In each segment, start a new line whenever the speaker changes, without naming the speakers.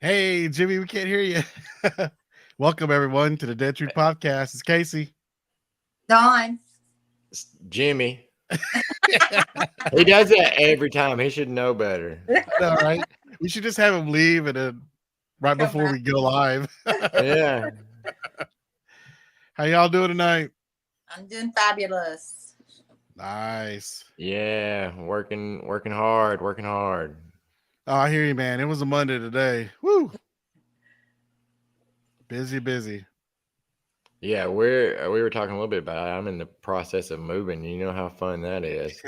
Hey, Jimmy, we can't hear you. Welcome, everyone, to the Dead Truth Podcast. It's Casey.
Dawn.
Jimmy. He does that every time. He should know better.
All right. We should just have him leave and then right
Come
before we
back.
go live.
Yeah.
How y'all doing tonight?
I'm doing fabulous.
Nice.
Yeah. Working hard.
Oh, I hear you, man. It was a Monday today. Woo. Busy.
Yeah, we were talking a little bit about it. I'm in the process of moving. You know how fun that is.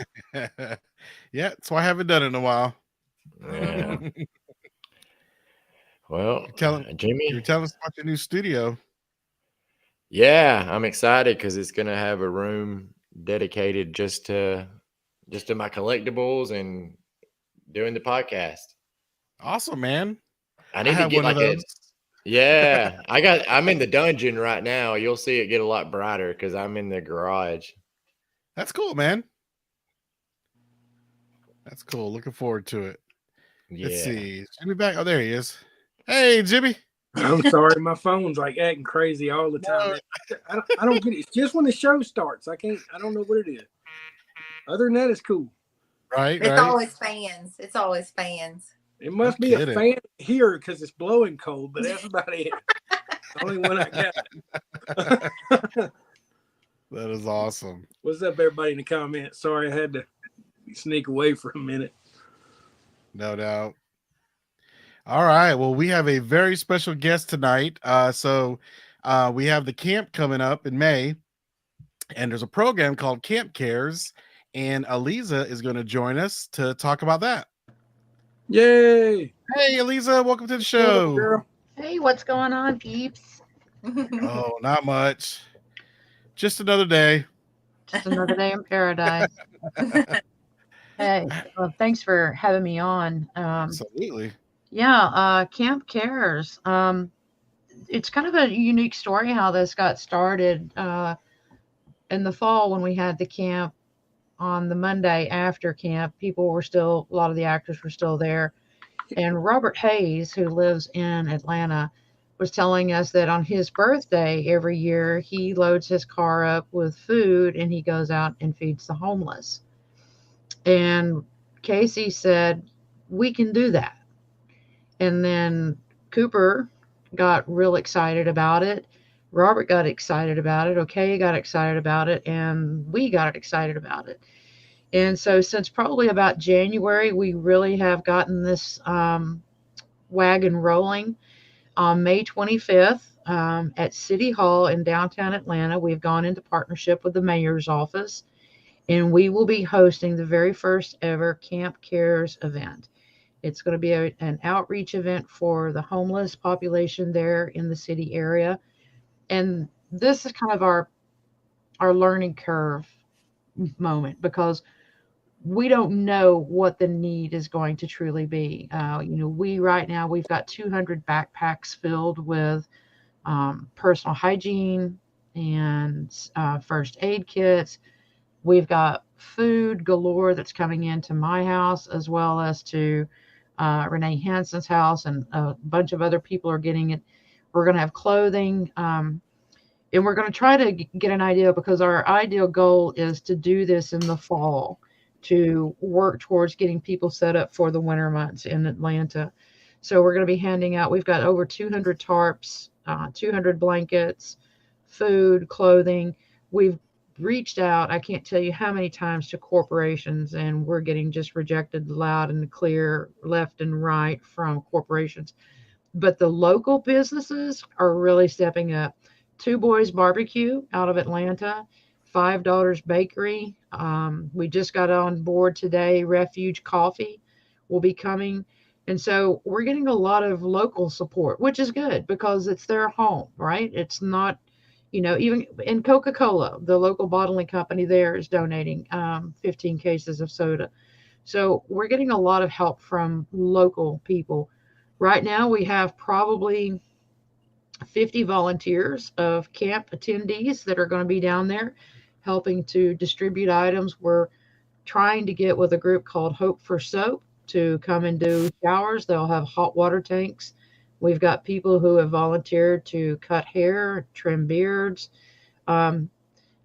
Yeah, so I haven't done it in a while.
Yeah. Well,
you're
Jimmy.
telling us about your new studio.
Yeah, I'm excited because it's gonna have a room dedicated just to my collectibles and doing the podcast.
Awesome, man.
I need to
have
get
one of
like a
those.
Yeah, I'm in the dungeon right now. You'll see it get a lot brighter because I'm in the garage.
That's cool, man. That's cool. Looking forward to it.
Yeah.
Let's see. Is Jimmy back? Oh, there he is. Hey, Jimmy.
I'm sorry, my phone's like acting crazy all the time. I don't get it. It's just when the show starts. I don't know what it is. Other than that, it's cool.
Right.
It's always fans.
It must be a fan here because it's blowing cold, but that's about it. The only one I got.
That is awesome.
What's up, everybody in the comments? Sorry, I had to sneak away for a minute.
No doubt. All right. Well, we have a very special guest tonight. So we have the camp coming up in May, and there's a program called Camp Cares, and Aliza is going to join us to talk about that.
Yay!
Hey, Aliza, welcome to the show.
Hey, what's going on, peeps?
Oh, not much. Just another day.
Just another day in paradise. Hey, thanks for having me on.
Absolutely.
Yeah, Camp Cares. It's kind of a unique story how this got started in the fall when we had the camp. On the Monday after camp, a lot of the actors were still there. And Robert Hayes, who lives in Atlanta, was telling us that on his birthday every year, he loads his car up with food and he goes out and feeds the homeless. And Casey said, we can do that. And then Cooper got real excited about it. Robert got excited about it. Okay, got excited about it. And we got excited about it. And so since probably about January, we really have gotten this wagon rolling. On May 25th at City Hall in downtown Atlanta, we've gone into partnership with the mayor's office, and we will be hosting the very first ever Camp Cares event. It's going to be an outreach event for the homeless population there in the city area. And this is kind of our learning curve moment because we don't know what the need is going to truly be. Right now we've got 200 backpacks filled with personal hygiene and first aid kits. We've got food galore that's coming into my house as well as to Renee Hansen's house, and a bunch of other people are getting it. We're going to have clothing, and we're going to try to get an idea because our ideal goal is to do this in the fall to work towards getting people set up for the winter months in Atlanta. So we're going to be handing out, we've got over 200 tarps, 200 blankets, food, clothing. We've reached out, I can't tell you how many times, to corporations, and we're getting just rejected loud and clear left and right from corporations. But the local businesses are really stepping up. Two Boys Barbecue out of Atlanta, Five Daughters Bakery. We just got on board today. Refuge Coffee will be coming. And so we're getting a lot of local support, which is good because it's their home, right? It's not, even in Coca-Cola, the local bottling company there is donating 15 cases of soda. So we're getting a lot of help from local people. Right now we have probably 50 volunteers of camp attendees that are going to be down there helping to distribute items. We're trying to get with a group called Hope for Soap to come and do showers. They'll have hot water tanks We've got people who have volunteered to cut hair, trim beards. Um,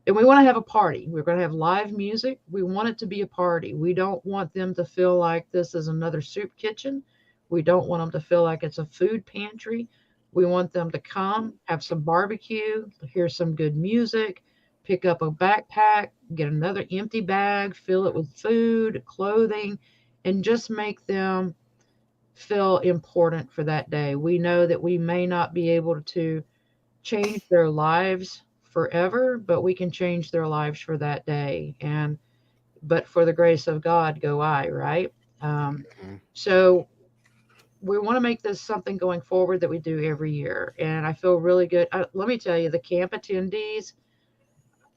and we want to have a party. We're going to have live music. We want it to be a party. We don't want them to feel like this is another soup kitchen. We don't want them to feel like it's a food pantry. We want them to come, have some barbecue, hear some good music, pick up a backpack, get another empty bag, fill it with food, clothing, and just make them feel important for that day. We know that we may not be able to change their lives forever, but we can change their lives for that day. And but for the grace of God go I, right? So we want to make this something going forward that we do every year. And I feel really good. Let me tell you, the camp attendees,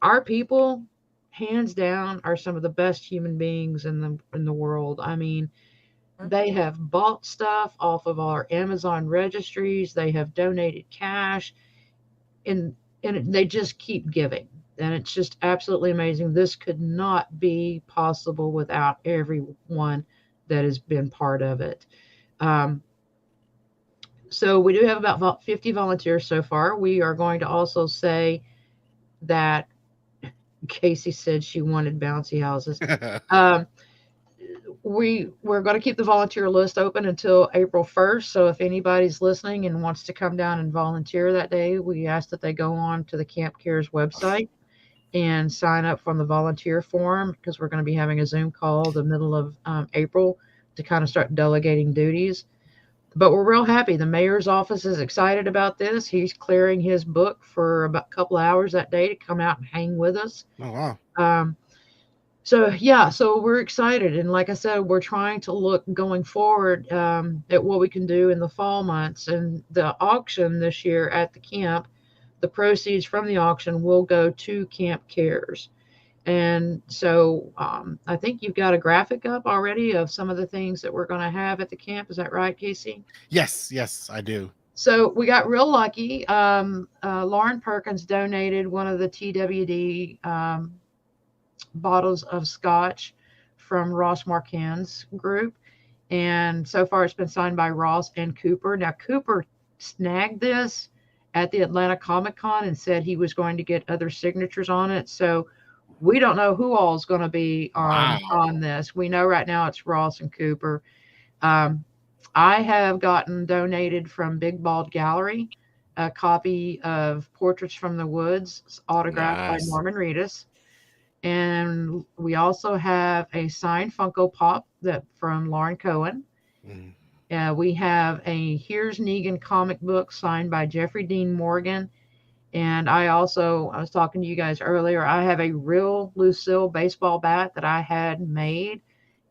our people, hands down, are some of the best human beings in the world. I mean, they have bought stuff off of our Amazon registries. They have donated cash, and they just keep giving. And it's just absolutely amazing. This could not be possible without everyone that has been part of it. So we do have about 50 volunteers so far. We are going to also say that Casey said she wanted bouncy houses. We're going to keep the volunteer list open until April 1st. So if anybody's listening and wants to come down and volunteer that day, we ask that they go on to the Camp Cares website and sign up from the volunteer form, because we're going to be having a Zoom call the middle of April to kind of start delegating duties. But we're real happy. The mayor's office is excited about this. He's clearing his book for about a couple of hours that day to come out and hang with us.
Oh, wow.
So we're excited. And like I said, we're trying to look going forward at what we can do in the fall months. And the auction this year at the camp, the proceeds from the auction will go to Camp Cares. And so I think you've got a graphic up already of some of the things that we're going to have at the camp. Is that right, Casey?
Yes, I do.
So we got real lucky. Lauren Perkins donated one of the TWD bottles of scotch from Ross Marquand's group. And so far it's been signed by Ross and Cooper. Now, Cooper snagged this at the Atlanta Comic Con and said he was going to get other signatures on it. So we don't know who all is going to be on this. We know right now it's Ross and Cooper. I have gotten donated from Big Bald Gallery a copy of Portraits from the Woods, autographed by Norman Reedus. And we also have a signed Funko Pop from Lauren Cohen. We have a Here's Negan comic book signed by Jeffrey Dean Morgan. And I was talking to you guys earlier, I have a real Lucille baseball bat that I had made.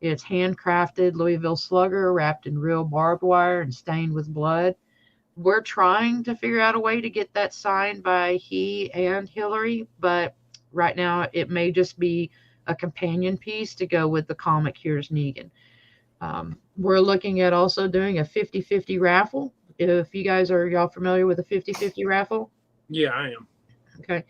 It's handcrafted Louisville Slugger, wrapped in real barbed wire and stained with blood. We're trying to figure out a way to get that signed by he and Hillary, but right now it may just be a companion piece to go with the comic Here's Negan. We're looking at also doing a 50-50 raffle. If you guys are y'all familiar with a 50-50 raffle?
Yeah, I am.
Okay.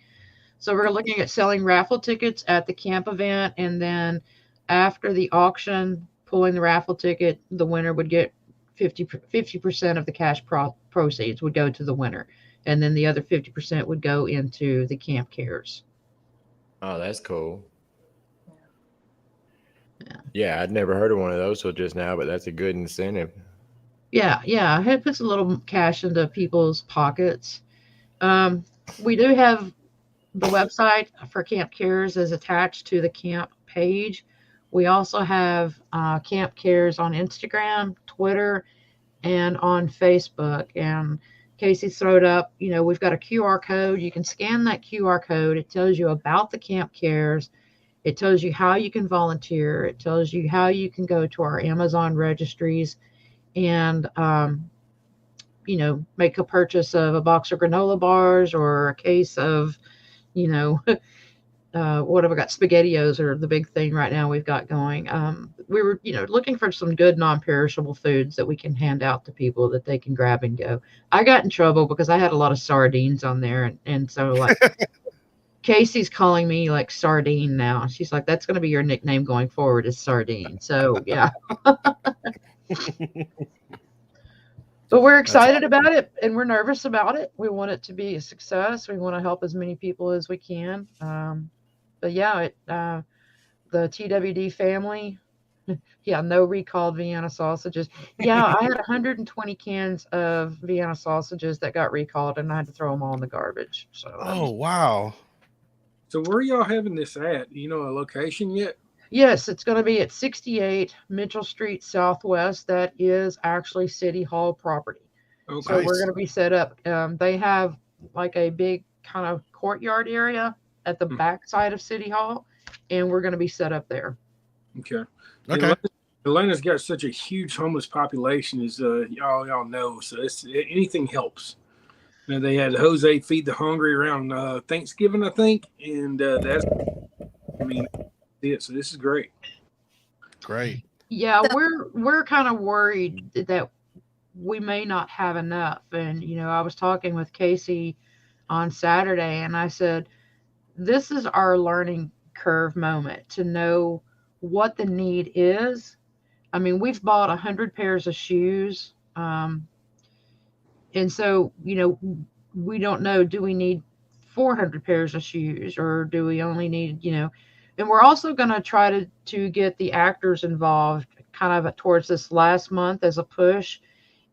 So we're looking at selling raffle tickets at the camp event, and then after the auction, pulling the raffle ticket, the winner would get 50% of the cash proceeds would go to the winner, and then the other 50% would go into the Camp Cares.
Oh, that's cool. Yeah, I'd never heard of one of those till just now, but that's a good incentive.
Yeah. It puts a little cash into people's pockets. We do have the website for Camp Cares is attached to the camp page. We also have Camp Cares on Instagram, Twitter, and on Facebook. And Casey's thrown up, we've got a QR code. You can scan that QR code. It tells you about the Camp Cares. It tells you how you can volunteer. It tells you how you can go to our Amazon registries and, make a purchase of a box of granola bars or a case of, what have I got? SpaghettiOs are the big thing right now we've got going. We were, looking for some good non-perishable foods that we can hand out to people that they can grab and go. I got in trouble because I had a lot of sardines on there. And so like Casey's calling me like Sardine now. She's like, that's going to be your nickname going forward is Sardine. So yeah. But we're
That's
excited about it and we're nervous about it. We want it to be a success. We want to help as many people as we can. But yeah, the TWD family, yeah, no recalled Vienna sausages. Yeah, I had 120 cans of Vienna sausages that got recalled, and I had to throw them all in the garbage. So that
Oh
was,
wow.
So where are y'all having this at? You know a location yet?
yes, it's going to be at 68 Mitchell Street Southwest. That is actually City Hall property. So
Okay.
we're
Nice.
going to be set up. They have like a big kind of courtyard area at the
Hmm.
back side of City Hall, and we're going to be set up there.
Okay.
Okay.
Atlanta's got such a huge homeless population, as y'all know. So anything helps. You know, they had Jose Feed the Hungry around Thanksgiving, I think, and that's, I mean, it. So this is great.
Great.
Yeah,
So-
we're kind of worried that we may not have enough. And I was talking with Casey on Saturday, and I said, this is our learning curve moment to know what the need is. I mean, we've bought 100 pairs of shoes. And so, we don't know, do we need 400 pairs of shoes or do we only need, and we're also going to try to get the actors involved kind of towards this last month as a push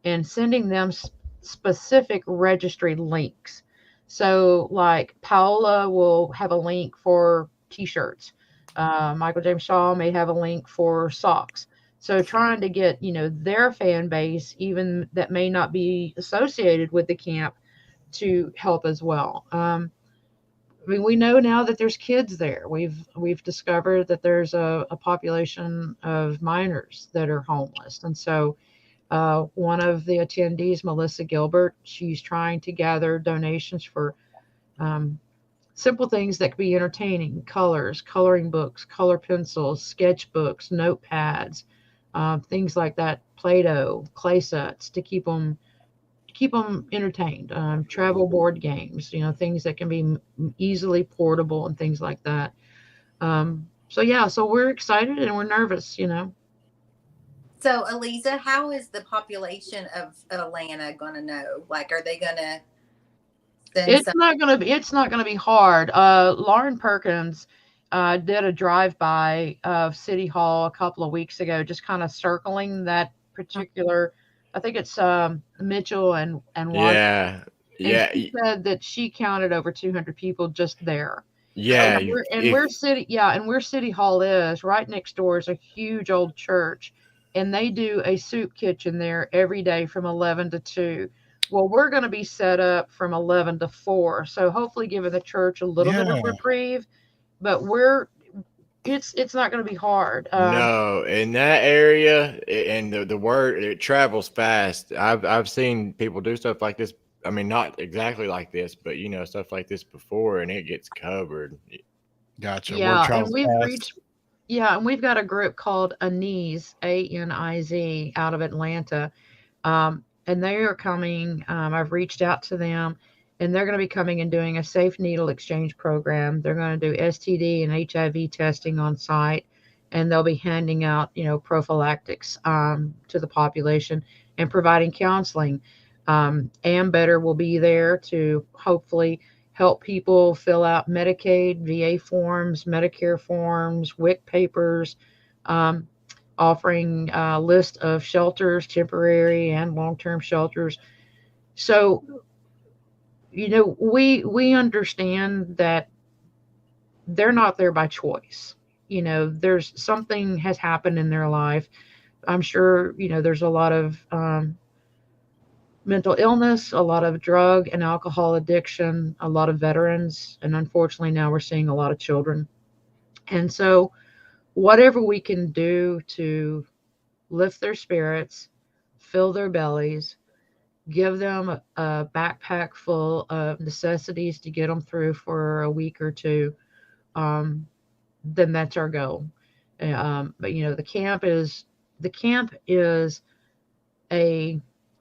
and sending them specific registry links. So like Paola will have a link for t-shirts. Michael James Shaw may have a link for socks. So trying to get, their fan base, even that may not be associated with the camp, to help as well. I mean, we know now that there's kids there. We've discovered that there's a population of minors that are homeless. And so one of the attendees, Melissa Gilbert, she's trying to gather donations for simple things that could be entertaining: colors, coloring books, color pencils, sketchbooks, notepads, things like that, Play-Doh, clay sets to keep them entertained, travel board games, things that can be easily portable and things like that. So yeah, so we're excited and we're nervous.
So, Eliza, how is the population of Atlanta going to know? Like, are they going to send
It's
some?
not gonna be hard. Lauren Perkins did a drive-by of City Hall a couple of weeks ago, just kind of circling that particular. I think it's Mitchell and Washington.
Yeah.
And she said that she counted over 200 people just there.
Yeah.
Where City Hall is, right next door is a huge old church, and they do a soup kitchen there every day from 11 to 2. Well, we're going to be set up from 11 to 4, so hopefully giving the church a little bit of
Yeah.
reprieve. But it's not going to be hard.
No, in that area, and the word, it travels fast. I've seen people do stuff like this. I mean, not exactly like this, but stuff like this before, and it gets covered.
Gotcha. Word
Yeah, and
travels fast.
and we've got a group called Aniz, ANIZ, out of Atlanta. And they are coming. I've reached out to them, and they're going to be coming and doing a safe needle exchange program. They're going to do STD and HIV testing on site, and they'll be handing out, prophylactics to the population and providing counseling. Ambetter will be there to hopefully help people fill out Medicaid, VA forms, Medicare forms, WIC papers, offering a list of shelters, temporary and long-term shelters. So, we understand that they're not there by choice. There's something has happened in their life. I'm sure, there's a lot of mental illness, a lot of drug and alcohol addiction, a lot of veterans, and unfortunately now we're seeing a lot of children. And so whatever we can do to lift their spirits, fill their bellies, give them a backpack full of necessities to get them through for a week or two, then that's our goal. But the camp is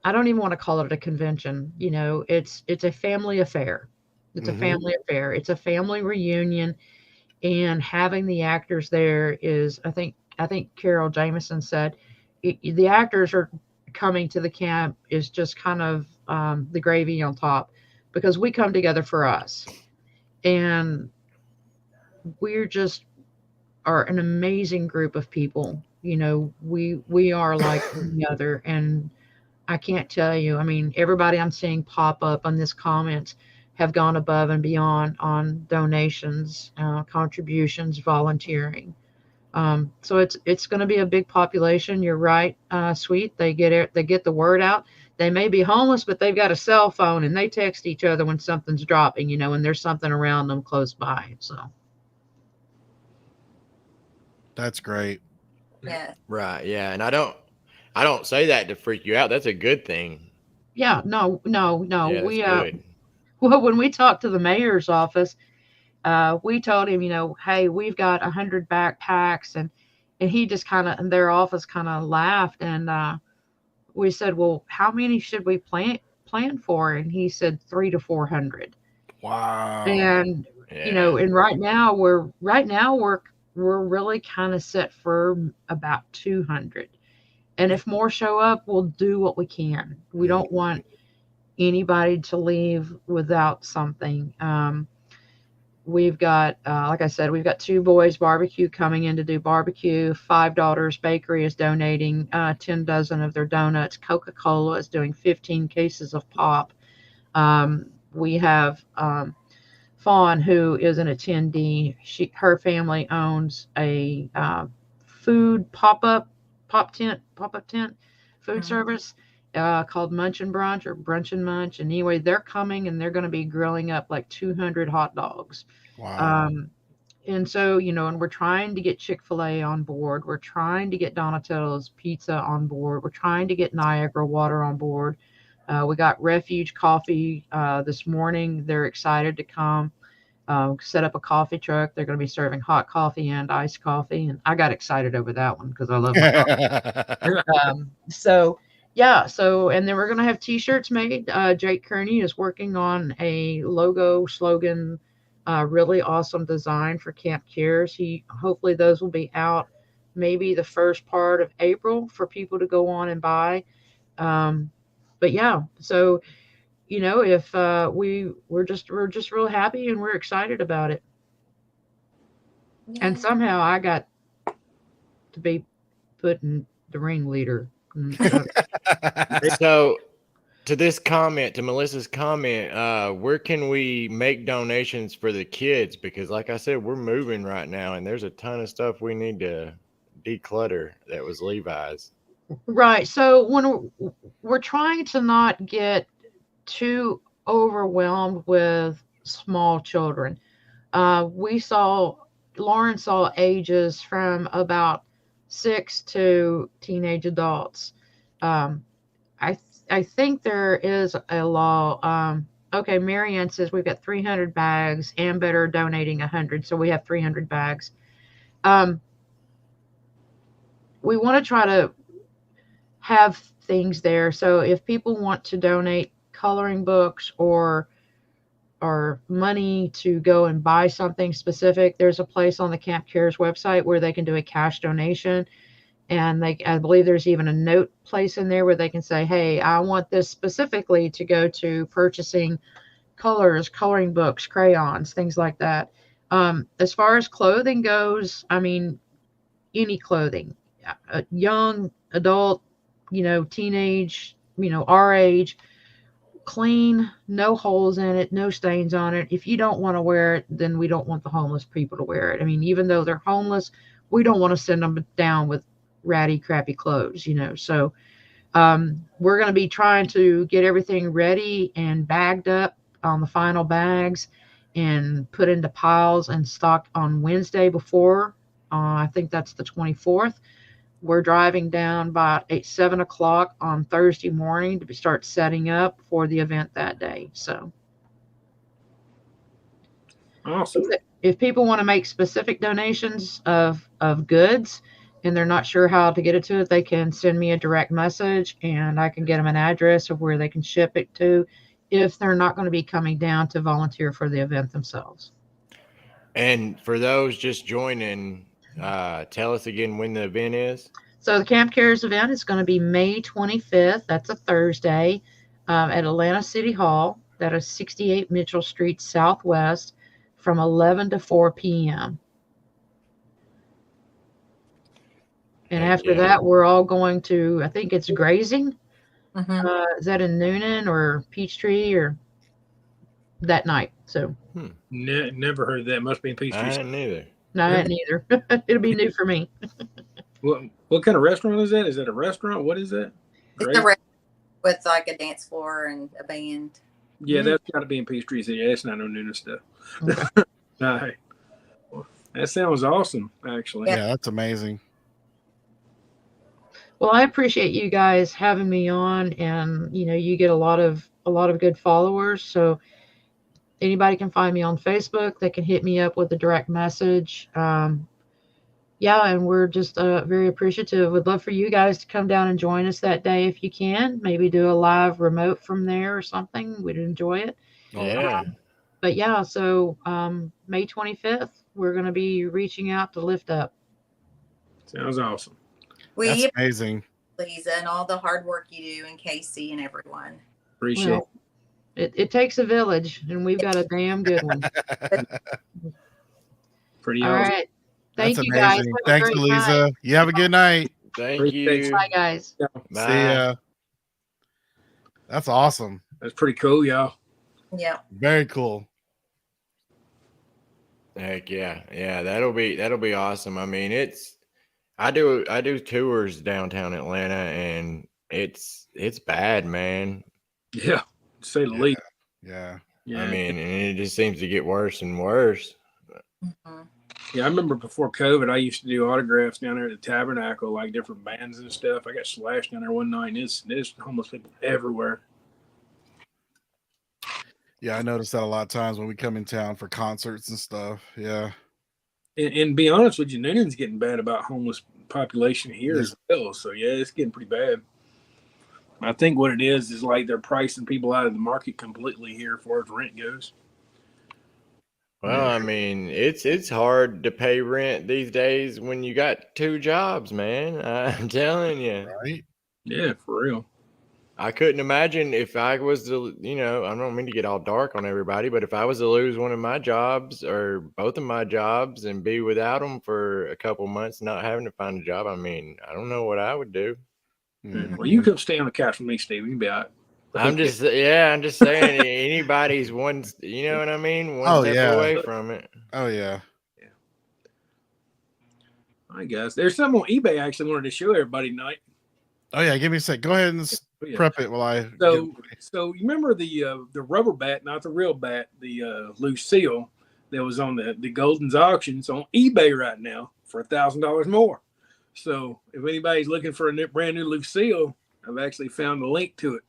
I don't even want to call it a convention. It's a family affair. It's a family affair. It's a family reunion, and having the actors there is, I think Carol Jameson said, the actors are coming to the camp is just kind of the gravy on top, because we come together for us, and we're just are an amazing group of people. You know, we are like the other, and I can't tell you. I mean, everybody I'm seeing pop up on this comments have gone above and beyond on donations, contributions, volunteering. So it's going to be a big population. You're right, Sweet. They get the word out. They may be homeless, but they've got a cell phone and they text each other when something's dropping, you know, and there's something around them close by. So
That's great.
Yeah.
Right. Yeah. And I don't say that to freak you out. That's a good thing.
yeah, no.
Yeah,
We
that's good.
well, when we talked to the mayor's office, we told him, you know, hey, we've got 100 backpacks, and he just kind of, and their office kind of laughed, and we said, well, how many should we plan for? And he said 300 to 400.
Wow.
And
Yeah.
you know, and right now we're really kind of set for about 200. And if more show up, we'll do what we can. We don't want anybody to leave without something. We've got, like I said, we've got 2 Boys Barbecue coming in to do barbecue. 5 Daughters Bakery is donating 10 dozen of their donuts. Coca-Cola is doing 15 cases of pop. We have Fawn, who is an attendee. Her family owns a food pop-up tent food service called Munch and Brunch, or Brunch and Munch. And anyway, they're coming and they're going to be grilling up like 200 hot dogs.
Wow.
And so, you know, and we're trying to get Chick-fil-A on board. We're trying to get Donatello's Pizza on board. We're trying to get Niagara Water on board. We got Refuge Coffee this morning. They're excited to come set up a coffee truck. They're going to be serving hot coffee and iced coffee. And I got excited over that one because I love my coffee. So, yeah. So, and then we're going to have T-shirts made. Jake Kearney is working on a logo slogan, really awesome design for Camp Cares. Hopefully those will be out maybe the first part of April for people to go on and buy. But yeah, so, you know, if we're just real happy and we're excited about it. And somehow I got to be put in the ringleader.
So to this comment, to Melissa's comment, where can we make donations for the kids? Because like I said, we're moving right now and there's a ton of stuff we need to declutter that was Levi's.
Right. So when we're trying to not get too overwhelmed with small children, Lauren saw ages from about 6 to teenage adults. I think there is a law. Okay, Marianne says we've got 300 bags. Ambet are donating 100, so we have 300 bags. We want to try to have things there. So if people want to donate coloring books or money to go and buy something specific, there's a place on the Camp Cares website where they can do a cash donation. And I believe there's even a note place in there where they can say, hey, I want this specifically to go to purchasing colors, coloring books, crayons, things like that. As far as clothing goes, I mean, any clothing, young, adult, you know, teenage, you know, our age, clean, no holes in it, no stains on it. If you don't want to wear it, then we don't want the homeless people to wear it. I mean, even though they're homeless, we don't want to send them down with ratty, crappy clothes, you know. So we're going to be trying to get everything ready and bagged up on the final bags and put into piles and stock on Wednesday before. I think that's the 24th. We're driving down by 7 o'clock on Thursday morning to start setting up for the event that day. So
Awesome.
if people want to make specific donations of goods and they're not sure how to get it to it, they can send me a direct message and I can get them an address of where they can ship it to if they're not going to be coming down to volunteer for the event themselves.
And for those just joining, tell us again when the event is.
So the Camp Cares event is going to be May 25th. That's a Thursday at Atlanta City Hall. That is 68 Mitchell Street Southwest from 11 to 4 p.m. And
Heck
after
yeah.
that, we're all going to, I think it's grazing.
Mhm.
Is that in Noonan or Peachtree or that night? So
Never heard of that. Must be in
I
Peachtree.
hadn't either.
no, I hadn't either. It'll be new for me.
What kind of restaurant is that? Is that a restaurant? What is that?
It's
Great.
a restaurant with like a dance floor and a band.
Yeah, that's got to be in Peachtree. So yeah, that's not no Noonan stuff.
Okay.
No. That sounds awesome, actually.
Yeah, that's amazing.
Well, I appreciate you guys having me on, and you get a lot of good followers. So anybody can find me on Facebook. They can hit me up with a direct message. Yeah, and we're just very appreciative. Would love for you guys to come down and join us that day if you can. Maybe do a live remote from there or something. We'd enjoy it.
Yeah.
But yeah, so May 25th, we're going to be reaching out to Lift Up.
Sounds awesome.
We
That's amazing.
Lisa and all the hard work you do, and Casey and everyone.
Appreciate
Well, it takes a village, and we've got a damn good one.
it. Pretty
All
awesome.
right.
That's
Thank you guys.
amazing.
Have a
Thanks,
great night.
Eliza. You have a good night.
Thank
Appreciate
you.
Bye, guys.
Bye.
See ya. That's awesome.
That's pretty cool, y'all.
Yeah.
Very cool.
Heck yeah. Yeah, that'll be awesome. I mean, I do tours downtown Atlanta, and it's bad, man.
Yeah, to say the
Yeah.
least.
Yeah.
Yeah.
I mean, and it just seems to get worse and worse.
Mhm.
Yeah, I remember before COVID, I used to do autographs down there at the Tabernacle, like different bands and stuff. I got slashed down there one night, and there's homeless people everywhere.
Yeah, I noticed that a lot of times when we come in town for concerts and stuff. Yeah.
And be honest with you, Noonan's getting bad about homeless population here as well. So yeah, it's getting pretty bad. I think what it is like they're pricing people out of the market completely here as far as rent goes.
Well, I mean, it's hard to pay rent these days when you got 2 jobs, man. I'm telling you.
Right.
Yeah, for real.
I couldn't imagine if I was to, I don't mean to get all dark on everybody, but if I was to lose one of my jobs or both of my jobs and be without them for a couple months, not having to find a job, I mean, I don't know what I would do.
Mhm.
Well, you come stay on the couch with me, Steve. You can be all right.
I'm just saying anybody's one, you know what I mean? One
Oh,
step
yeah.
away from it.
Oh yeah.
All right, guys. There's something on eBay I actually wanted to show everybody tonight.
Oh yeah. Give me a sec. Go ahead and
Oh, yeah.
prep it while I.
So you remember the rubber bat, not the real bat, the Lucille that was on the Golden's auctions on eBay right now for $1,000 more. So if anybody's looking for a brand new Lucille, I've actually found the link to it.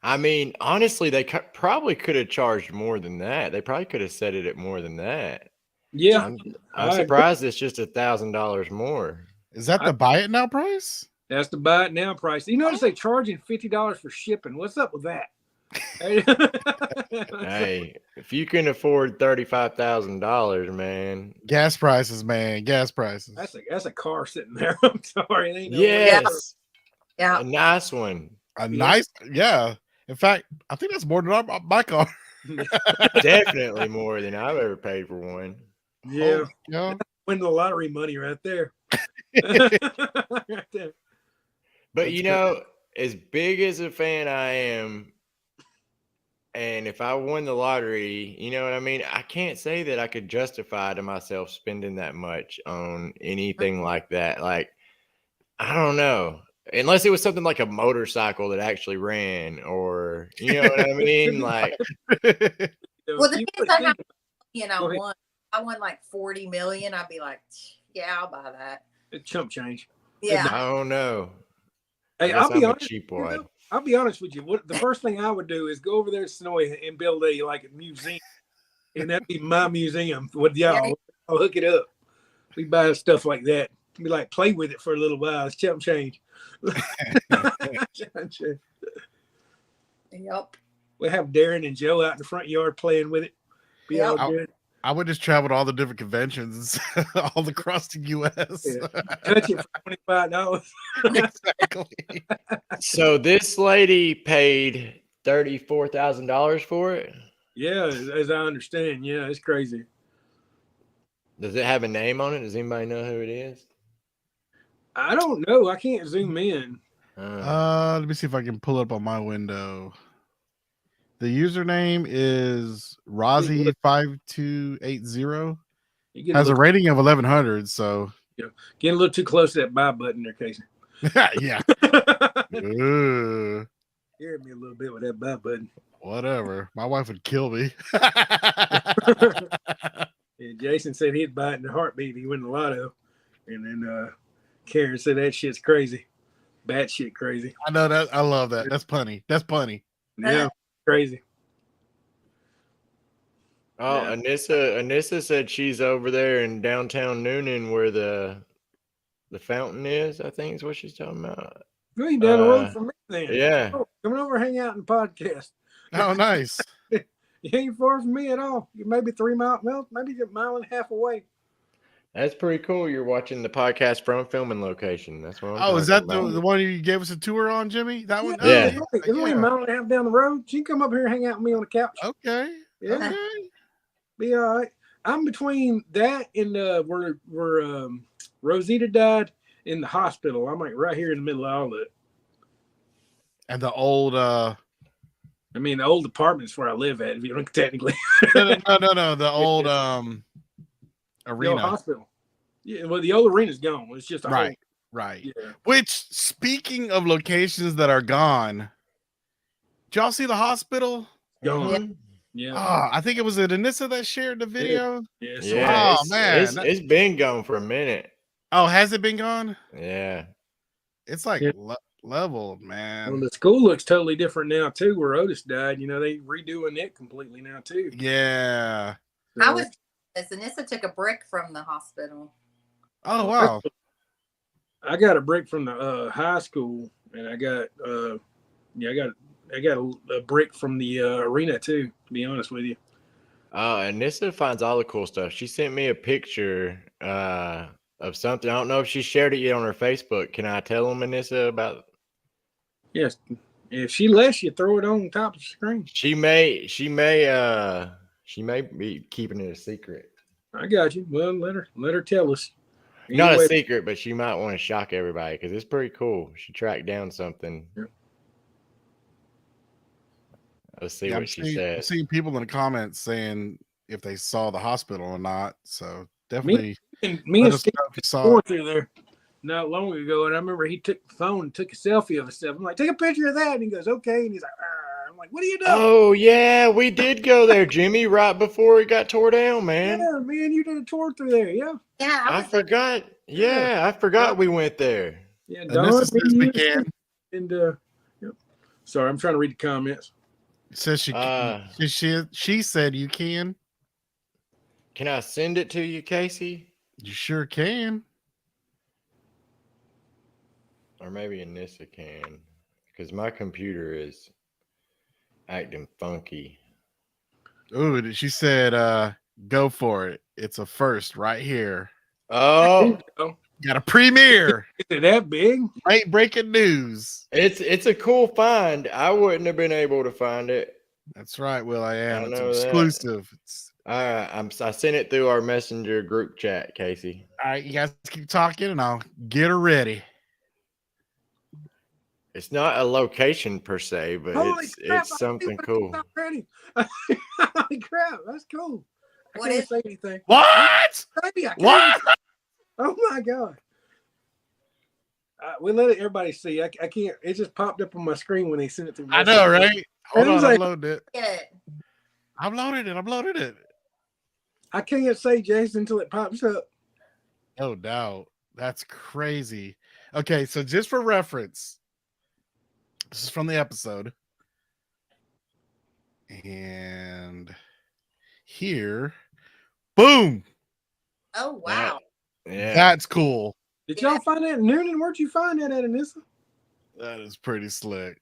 I mean, honestly, they probably could have charged more than that. They probably could have set it at more than that.
Yeah,
I'm
I agree.
surprised it's just $1,000 more.
Is that the buy it now price?
That's the buy it now price. You notice they charging $50 for shipping. What's up with that?
Hey, if you can afford $35,000, man.
Gas prices, man. Gas prices.
That's a car sitting there. I'm sorry, it ain't no
Yes,
Yeah.
a nice one.
A nice, yeah. In fact, I think that's more than my car.
Definitely more than I've ever paid for one.
Yeah,
Yeah.
win the lottery money right there. Right there.
But
That's
as big as a fan I am, and if I won the lottery, you know what I mean? I can't say that I could justify to myself spending that much on anything like that. Like, I don't know. Unless it was something like a motorcycle that actually ran, or you know what I mean? Like,
Well,
You
depends on how
put-
I
Go ahead.
won. I won like 40 million. I'd be like, yeah, I'll buy that.
It's chump change.
Yeah.
I don't know.
Hey,
I guess
I'll be
I'm a
honest.
cheap
you know,
one.
I'll be honest with you. What the first thing I would do is go over there to Sonoy and build a museum, and that'd be my museum with y'all. I'll hook it up. We buy stuff like that. Be like, play with it for a little while. It's chump change. Chump change.
Yep.
We'll have Darren and Joe out in the front yard playing with it. Be all
Yep.
good.
I would just travel to all the different conventions all across the U.S.
Yeah. Touch it for $25.
Exactly.
So this lady paid $34,000 for it.
Yeah, as I understand. Yeah, it's crazy.
Does it have a name on it? Does anybody know who it is?
I don't know. I can't zoom in.
Let me see if I can pull it up on my window. The username is Rozzy5280.
You get
Has a
little,
rating of 1100. So
getting a little too close to that buy button there, Casey.
yeah. Ooh,
Scared me a little bit with that buy button.
whatever. My wife would kill me.
Yeah, Jason said he'd buy it in a heartbeat if he win the lotto. And then Karen said that shit's crazy. Bad shit crazy.
I know that. I love that. That's punny. That's punny.
Yeah, crazy.
Oh,
Yeah.
Anissa said she's over there in downtown Noonan where the fountain is, I think is what she's talking about.
Well, you down the road from me then.
Yeah.
Oh, come over, hang out in the podcast.
Oh, nice.
You ain't far from me at all. You're maybe 3 miles, well, maybe a mile and a half away.
That's pretty cool. You're watching the podcast from a filming location. That's what I'm
Oh, is that
talking about.
the one you gave us a tour on, Jimmy? That one?
Yeah.
It's only a mile and a half down the road. She can come up here and hang out with me on the couch.
Okay.
Yeah,
Okay.
be all right. I'm between that and where Rosita died in the hospital. I'm like right here in the middle of all that.
And the old
I mean, the old apartment's where I live at, if you look technically.
no, the old
The
arena.
old hospital. Yeah, well, the old arena's gone. It's just a whole-
Right.
yeah.
Which, speaking of locations that are gone, did y'all see the hospital?
Gone. Yeah.
Oh, I think it was Anissa that shared the video.
Yeah.
Yeah,
Oh, man.
it's been gone for a minute.
Oh, has it been gone?
Yeah.
It's like
Yeah.
leveled,
Well,
man.
the school looks totally different now too. Where Otis died, you know, they redoing it completely now too.
Yeah.
I was Anissa took a brick from the hospital.
Oh, wow.
I got a brick from the high school, and I got I got a brick from the arena too. To be honest with you,
And Nissa finds all the cool stuff. She sent me a picture of something. I don't know if she shared it yet on her Facebook. Can I tell them, Anissa, about?
yes. If she lets you throw it on top of the screen,
She may be keeping it a secret.
I got you. Well, let her tell us.
Not
Anyway,
a secret, but she might want to shock everybody because it's pretty cool. She tracked down something.
Yeah.
Let's see
Yeah,
what she said.
I'm seeing people in the comments saying if they saw the hospital or not. So definitely
me
let
and
us
Steve
know if you saw
going
it.
through there not long ago, and I remember he took the phone and took a selfie of himself. I'm like, take a picture of that, and he goes, okay, and he's like, "Arr." I'm like, what are you doing?
Oh yeah, we did go there, Jimmy, right before it got tore down, man.
Yeah, man, you did a tour through there, yeah.
Yeah,
I
was
forgot. Yeah, I forgot we went there.
Yeah,
And
Don,
this is
me,
we
you,
can.
and yep. Sorry, I'm trying to read the comments.
It says she said you can.
Can I send it to you, Casey?
You sure can.
Or maybe Anissa can. Because my computer is acting funky.
Ooh, she said go for it. It's a first right here.
Oh,
Oh,
Got a premiere.
is it that big?
Late breaking news.
it's a cool find. I wouldn't have been able to find it.
That's right, Will I am.
I
It's
know that.
exclusive.
I sent it through our messenger group chat, Casey.
All right, you guys keep talking and I'll get her ready.
It's not a location per se, but
Holy crap,
it's something cool.
Not ready. Holy crap, that's cool. I
What
can't
is-
say anything.
What?
Baby, I can't.
What?
Oh my god. We let everybody see. I can't. It just popped up on my screen when they sent it through.
I know, right? Hold
It was
on,
like-
I'm loading it.
it.
I'm loaded it.
I can't say Jason until it pops up.
No doubt. That's crazy. Okay, so just for reference, this is from the episode. And here, boom.
Oh wow.
Yeah.
That's cool.
Did y'all find that at Noonan? Where'd you find that at, Anissa?
That is pretty slick.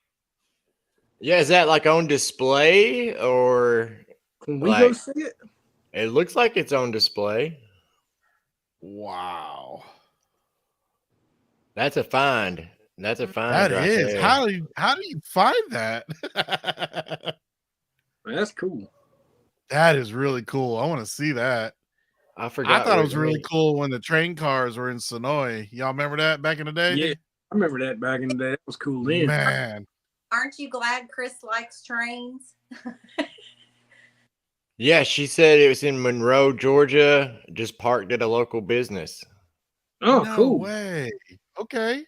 Yeah, is that like on display or
Can we go
Like-
see it?
It looks like it's on display.
Wow.
That's a find. That's a find
That
right
is.
there.
How do you find that?
That's cool.
That is really cool. I want to see that.
I forgot.
I thought it
where-
was really cool when the train cars were in Sonoy. Y'all remember that back in the day?
Yeah, I remember that back in the day. That was cool then.
Man.
Aren't you glad Chris likes trains?
Yeah, she said it was in Monroe, Georgia. Just parked at a local business.
Oh,
No
cool.
way. Okay.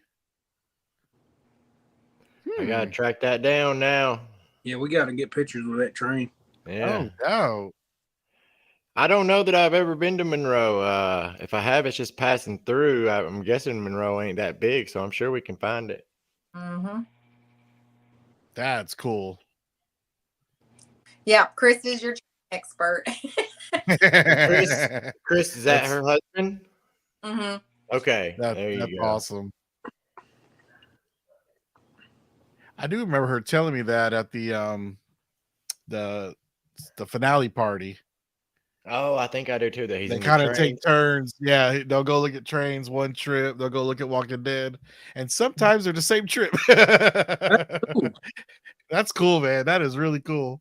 I gotta track that down now.
Yeah, we got to get pictures of that train.
Yeah.
Oh, no.
I don't know that I've ever been to Monroe. If I have, it's just passing through. I'm guessing Monroe ain't that big, so I'm sure we can find it.
Mm-hmm.
That's cool.
Yeah, Chris is your train expert.
Chris, is that her husband?
Mm-hmm.
Okay, there you
That's
go.
awesome. I do remember her telling me that at the finale party.
Oh, I think I do too. That he's
They
in the
kind of
train.
take turns. Yeah, they'll go look at trains one trip. They'll go look at Walking Dead, and sometimes they're the same trip.
Cool.
That's cool, man. That is really cool.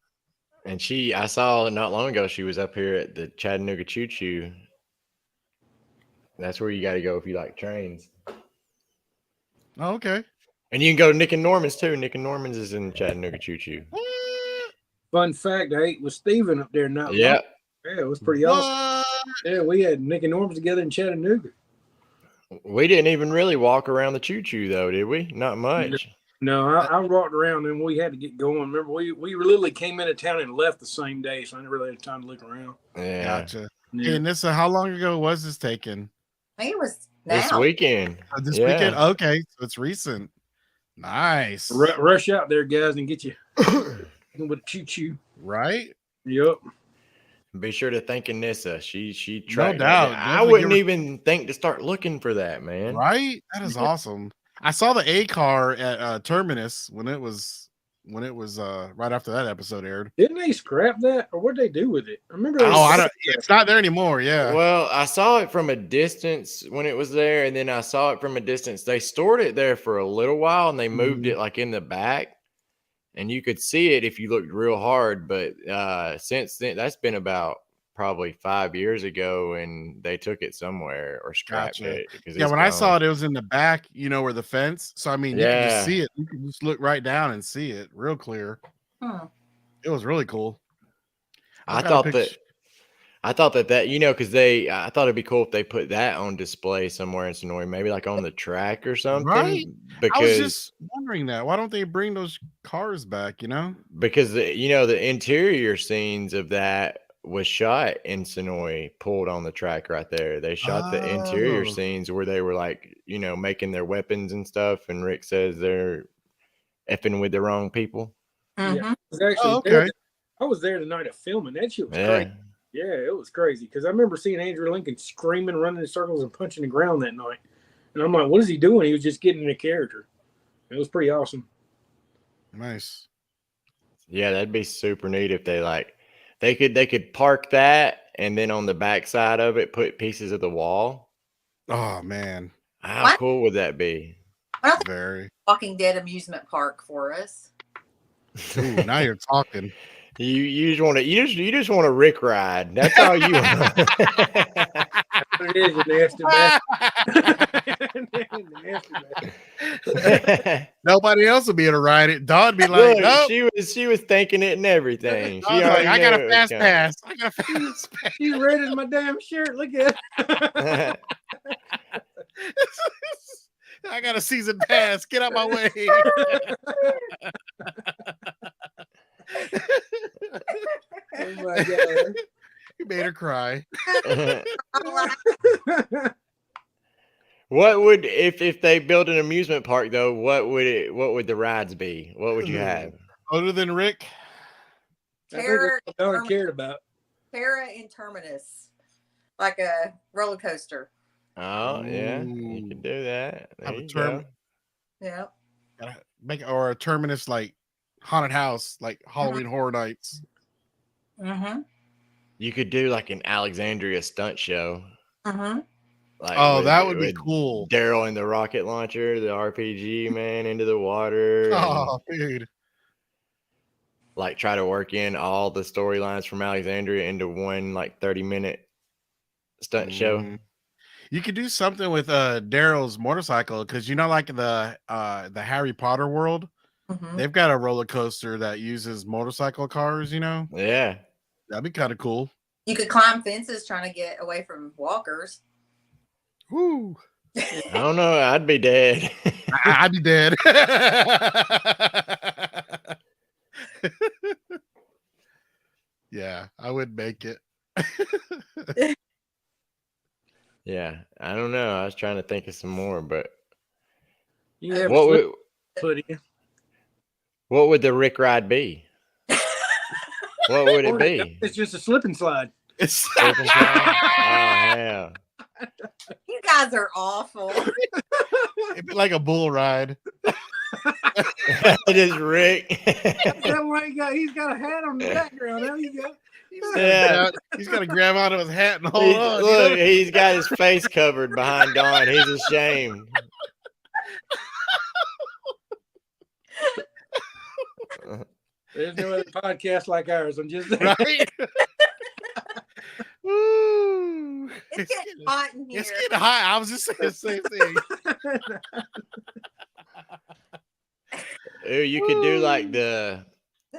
And I saw not long ago, she was up here at the Chattanooga Choo Choo. That's where you got to go if you like trains.
Oh, okay.
And you can go to Nick and Norman's too. Nick and Norman's is in Chattanooga Choo Choo.
Fun fact, I ate with Steven up there not long.
Yeah.
Yeah, it was pretty awesome.
What?
Yeah, we had Nick and Norman's together in Chattanooga.
We didn't even really walk around the Choo Choo though, did we? Not much.
No, I walked around and we had to get going. Remember, we literally came into town and left the same day, so I never really had time to look around.
Yeah.
Gotcha.
Yeah.
Hey, Nissa, how long ago was this taken?
I think it was now.
This weekend.
This
Yeah.
weekend? Okay, so it's recent. Nice.
Rush out there, guys, and get you with a choo-choo.
Right?
Yep.
Be sure to thank Anissa. She tracked that
doubt.
down. I
Definitely
wouldn't
give her-
even think to start looking for that, man.
Right? That is awesome. I saw the A car at Terminus when it was right after that episode aired.
Didn't they scrap that, or what'd they do with it? I remember.
Oh, I don't. It's not there anymore. Yeah.
Well, I saw it from a distance when it was there, and then I saw it from a distance. They stored it there for a little while, and they moved it like in the back, and you could see it if you looked real hard. But since then, that's been about probably 5 years ago, and they took it somewhere or scrapped
Gotcha.
it.
Yeah, when I saw it was in the back, where the fence. So I mean, you can just
Yeah.
see it. You can just look right down and see it real clear.
Hmm.
It was really cool.
I
I've got a
thought
picture-
that because I thought it'd be cool if they put that on display somewhere in Sonoy, maybe like on the track or something.
Right? I was
Because
just wondering that. Why don't they bring those cars back?
because the interior scenes of that was shot in Sonoy, pulled on the track right there. They shot the interior
Oh.
scenes where they were like, making their weapons and stuff. And Rick says they're effing with the wrong people.
Mhm.
Yeah. I was actually
Oh,
there.
okay.
I was there the night of filming. That shit was
Yeah.
crazy. Yeah, it was crazy because I remember seeing Andrew Lincoln screaming, running in circles, and punching the ground that night. And I'm like, what is he doing? He was just getting in a character. It was pretty awesome.
Nice.
Yeah, that'd be super neat if they could park that and then on the back side of it put pieces of the wall.
Oh man,
How
What?
cool would that be?
very.
Walking Dead amusement park for us.
Ooh, now you're talking.
You just want to you just want a Rick ride. That's all you want.
It is a nasty bastard.
Nobody else would be able to ride it. Don'd be like,
Look,
nope.
she was thinking it and everything. She
I was like,
already
I got
knew
a
it was
fast
coming.
pass. I got a fast pass.
She's red as my damn shirt. Look at it.
I got a season pass. Get out my way.
Oh my god.
You made her cry.
What would if they built an amusement park though? What would the rides be? What would you have?
Other than Rick,
I think
Terror,
that's all I cared about.
Terra in Terminus, like a roller coaster.
Oh yeah, you
Ooh.
could do that. There
have a
you
term,
go.
Yeah.
or a terminus like haunted house, like Halloween Horror Nights.
Mm-hmm.
You could do like an Alexandria stunt show.
Mm-hmm.
Like
Oh,
with-
that would be
with
cool.
Daryl and the rocket launcher, the RPG man into the water. and,
Oh, dude.
like try to work in all the storylines from Alexandria into one like 30-minute stunt show.
Mhm. You could do something with Daryl's motorcycle because like the Harry Potter world,
Mm-hmm.
they've got a roller coaster that uses motorcycle cars.
Yeah.
That'd be kind of cool.
You could climb fences trying to get away from walkers.
Woo!
I don't know. I'd be dead.
I'd be dead. Yeah, I would make it.
Yeah. I don't know. I was trying to think of some more, but
You have
what
what
would
put in.
what would the Rick ride be? What would it be?
It's just a slip and slide.
It's
Slip and slide? Oh hell.
You guys are awful.
it'd be like a bull ride.
It is Rick.
That one he's got a hat on the background. There you go.
Yeah.
He's got to grab onto his hat and hold
He's-
on.
look, he's got his face covered behind Dawn. He's ashamed.
There's no other podcast like ours. I'm just
Right? Woo!
It's getting hot in here.
It's getting hot. I was just saying the same thing.
Ooh, you could do like the.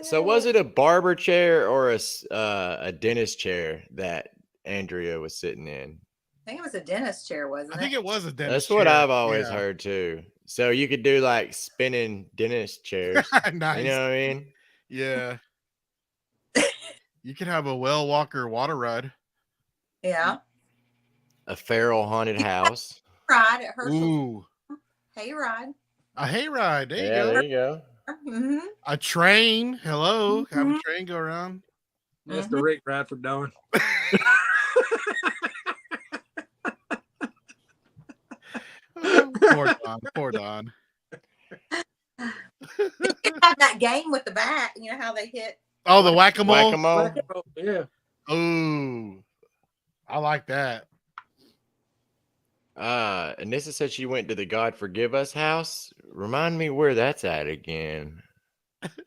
So was it a barber chair or a dentist chair that Andrea was sitting in?
I think it was a dentist chair, wasn't
I think it was a dentist.
That's what
chair.
I've always
Yeah.
heard too. So you could do like spinning dentist chairs.
Nice.
You know what I mean?
Yeah. You could have a well walker water ride.
Yeah.
A feral haunted house.
Ride at Herschel.
Ooh.
Hey, ride.
A hay ride. There you
Yeah,
go.
there you go.
Mm-hmm.
A train. Hello. Have a
Mhm.
train go around.
That's the Rick ride for Dawn.
Oh, poor Don. Poor Don.
You can have that game with the bat. You know how they hit.
Oh, the whack-a-mole.
Whack-a-mole.
Yeah.
Ooh. I like that.
Anissa said she went to the God Forgive Us house. Remind me where that's at again.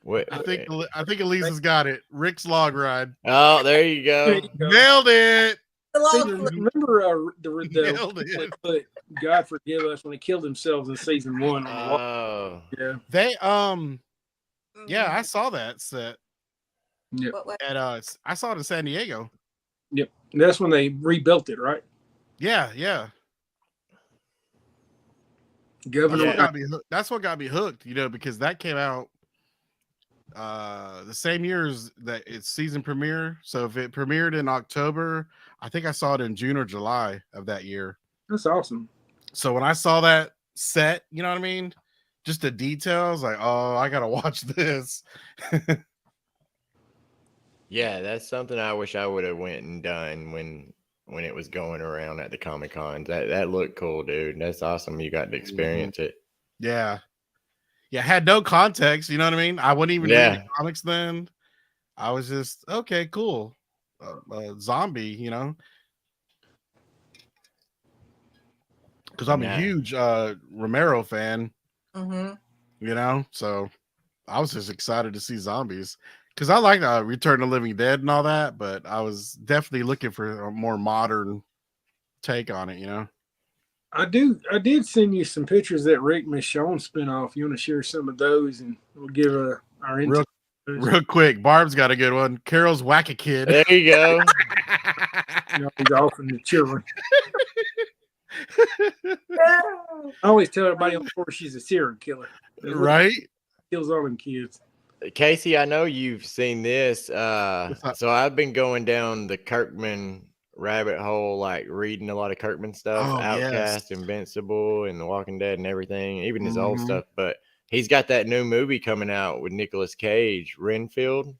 What?
I think Elisa's got it. Rick's log ride.
Oh, there you
There
go.
you go.
Nailed it.
The
See,
log flip.
remember
Nailed
the
it.
put God forgive us when they killed themselves in season 1 on the wall.
Oh,
Yeah.
They yeah, I saw that set
What?
at I saw it in San Diego.
Yep. And that's when they rebuilt it, right?
Yeah, yeah.
Governor
That's what got me hooked, because that came out the same year as that its season premiere. So if it premiered in October, I think I saw it in June or July of that year.
That's awesome.
So when I saw that set, you know what I mean? Just the details, like, oh, I gotta watch this.
yeah. That's something I wish I would have went and done when it was going around at the Comic Con. That looked cool, dude. That's awesome. You got to experience it.
Yeah. Yeah, had no context, you know what I mean? I wasn't even
Yeah.
reading comics then. I was just, okay, cool. Zombie, because I'm
Yeah.
a huge Romero fan,
Mm-hmm.
so I was just excited to see zombies because I like Return of the Living Dead and all that, but I was definitely looking for a more modern take on it.
I did send you some pictures that Rick Michonne spinoff. You want to share some of those, and we'll give our insight.
Real quick, Barb's got a good one. Carol's Whack a Kid.
There you go.
He's off in the children. I always tell everybody on course she's a serial killer.
Right?
Kills all them kids.
Casey, I know you've seen this.
up?
So I've been going down the Kirkman rabbit hole, like reading a lot of Kirkman stuff,
Oh,
Outcast,
yes.
Invincible, and The Walking Dead, and everything, even his old
Mhm.
stuff. But he's got that new movie coming out with Nicolas Cage, Renfield.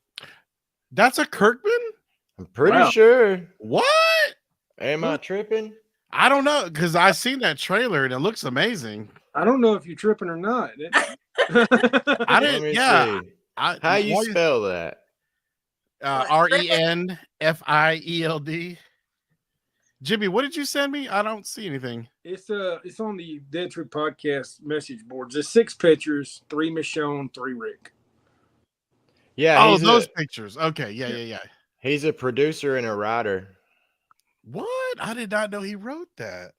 That's a Kirkman?
I'm pretty
Wow.
sure.
What?
Am I tripping?
I don't know because I seen that trailer and it looks amazing.
I don't know if you're tripping or not.
I
Let
didn't.
me
Yeah.
see. How you
while
spell that?
RENFIELD. Jimmy, what did you send me? I don't see anything.
It's on the Dead True Podcast message boards. There's 6 pictures, 3 Michonne, 3 Rick.
Yeah,
Oh, those pictures. Okay, yeah.
he's a producer and a writer.
What? I did not know he wrote that.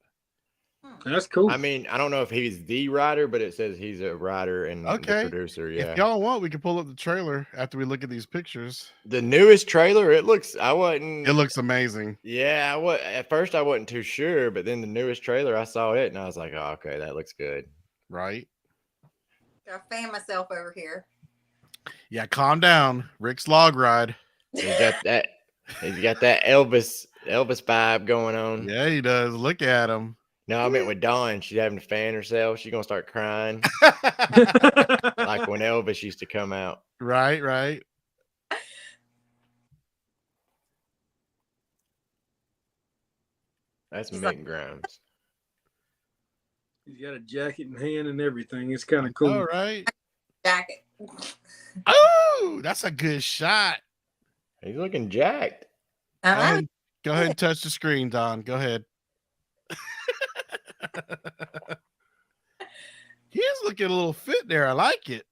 That's cool.
I mean, I don't know if he's the writer, but it says he's a writer and the
Okay.
producer. Yeah.
If y'all want, we can pull up the trailer after we look at these pictures.
The newest trailer, it looks
amazing.
Yeah, at first I wasn't too sure, but then the newest trailer, I saw it and I was like, oh, okay, that looks good.
Right?
I fan myself over here.
Yeah, calm down. Rick's log ride.
He's got that Elvis vibe going on.
Yeah, he does. Look at him.
No, I meant with Dawn. She's having to fan herself. She's gonna start crying like when Elvis used to come out.
Right.
That's
He's
Mick Grimes.
He's got a jacket in hand and everything. It's kind of cool.
All right.
Jacket.
Oh, that's a good shot.
He's looking jacked.
Go ahead and touch the screen, Don. Go ahead. He is looking a little fit there. I like it.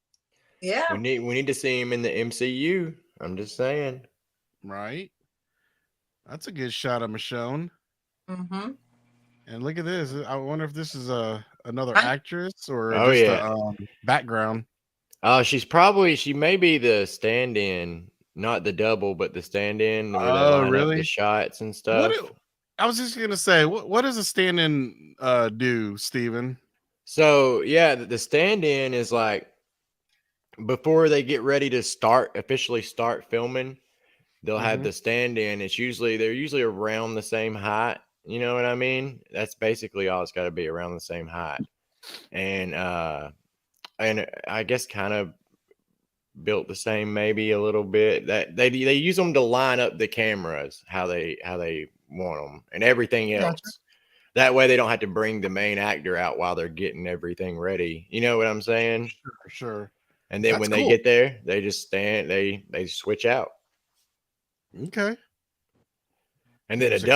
Yeah.
We need to see him in the MCU. I'm just saying.
Right. That's a good shot of Michonne.
Mm-hmm.
And look at this. I wonder if this is another
Right.
actress or
Oh,
just
yeah.
a background.
She may be the stand-in, not the double, but the stand-in. Where they
Oh,
line up
really?
the shots and stuff.
I was just gonna say, what does a stand-in do, Steven?
So yeah, the stand-in is like before they get ready to officially start filming, they'll have
Mhm.
the stand-in. They're usually around the same height. You know what I mean? That's basically all it's got to be, around the same height. And I guess kind of built the same, maybe a little bit. That they use them to line up the cameras how they want them and everything else.
Gotcha.
That way they don't have to bring the main actor out while they're getting everything ready. You know what I'm saying?
Sure.
And then
That's
when they
cool.
get there, they just stand. They switch out.
Okay.
And then
It's a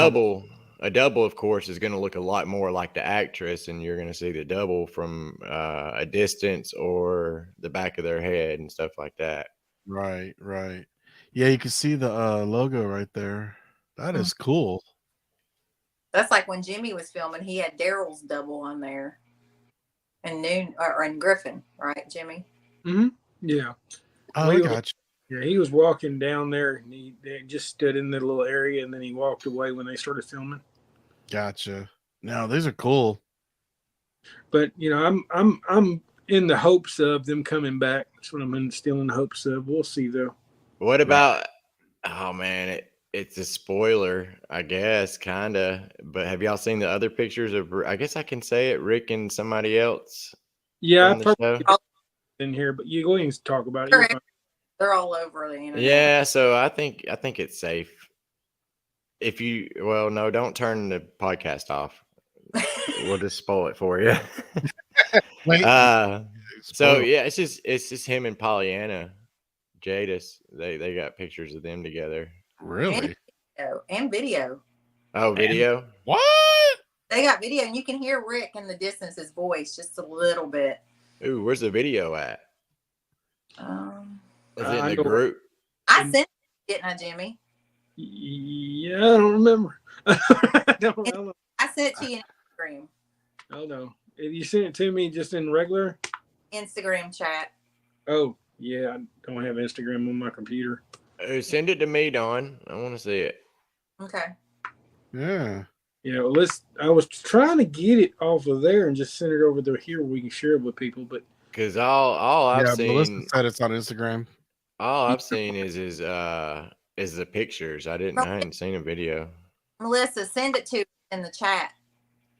a double, of course, is going to look a lot more like the actress, and you're going to see the double from a distance or the back of their head and stuff like that.
Right. Yeah, you can see the logo right there. That is cool.
That's like when Jimmy was filming, he had Daryl's double on there. And Griffin, right, Jimmy?
Mm-hmm. Yeah.
Oh, I got you.
Yeah, he was walking down there and they just stood in the little area and then he walked away when they started filming.
Gotcha. No, these are cool.
But I'm in the hopes of them coming back. That's what I'm still in the hopes of. We'll see though.
What about? Oh man, it's a spoiler, I guess, kind of. But have y'all seen the other pictures of? I guess I can say it. Rick and somebody else.
Yeah,
on the show?
in here, but you go ahead and talk about it. You're fine.
They're all over the internet.
Yeah, so I think it's safe. No, don't turn the podcast off. We'll just spoil it for you.
Wait.
So yeah, it's just him and Pollyanna, Jadis. They got pictures of them together.
Really?
And video.
Oh, video.
What?
They got video, and you can hear Rick in the distance, his voice, just a little bit.
Ooh, where's the video at? Is it in the group?
I sent it, didn't I, Jimmy?
Yeah, I don't remember. I don't know.
I sent it to you in Instagram.
Oh no. If you sent it to me just in regular?
Instagram chat.
Oh, yeah. I don't have Instagram on my computer.
Send it to me, Dawn. I want to see it.
Okay.
Yeah.
Yeah, well, I was trying to get it off of there and just send it over to here where we can share it with people, but
Because all I've
Melissa
seen,
said it's on Instagram.
all I've seen is the pictures. I hadn't seen a video.
Melissa, send it to in the chat.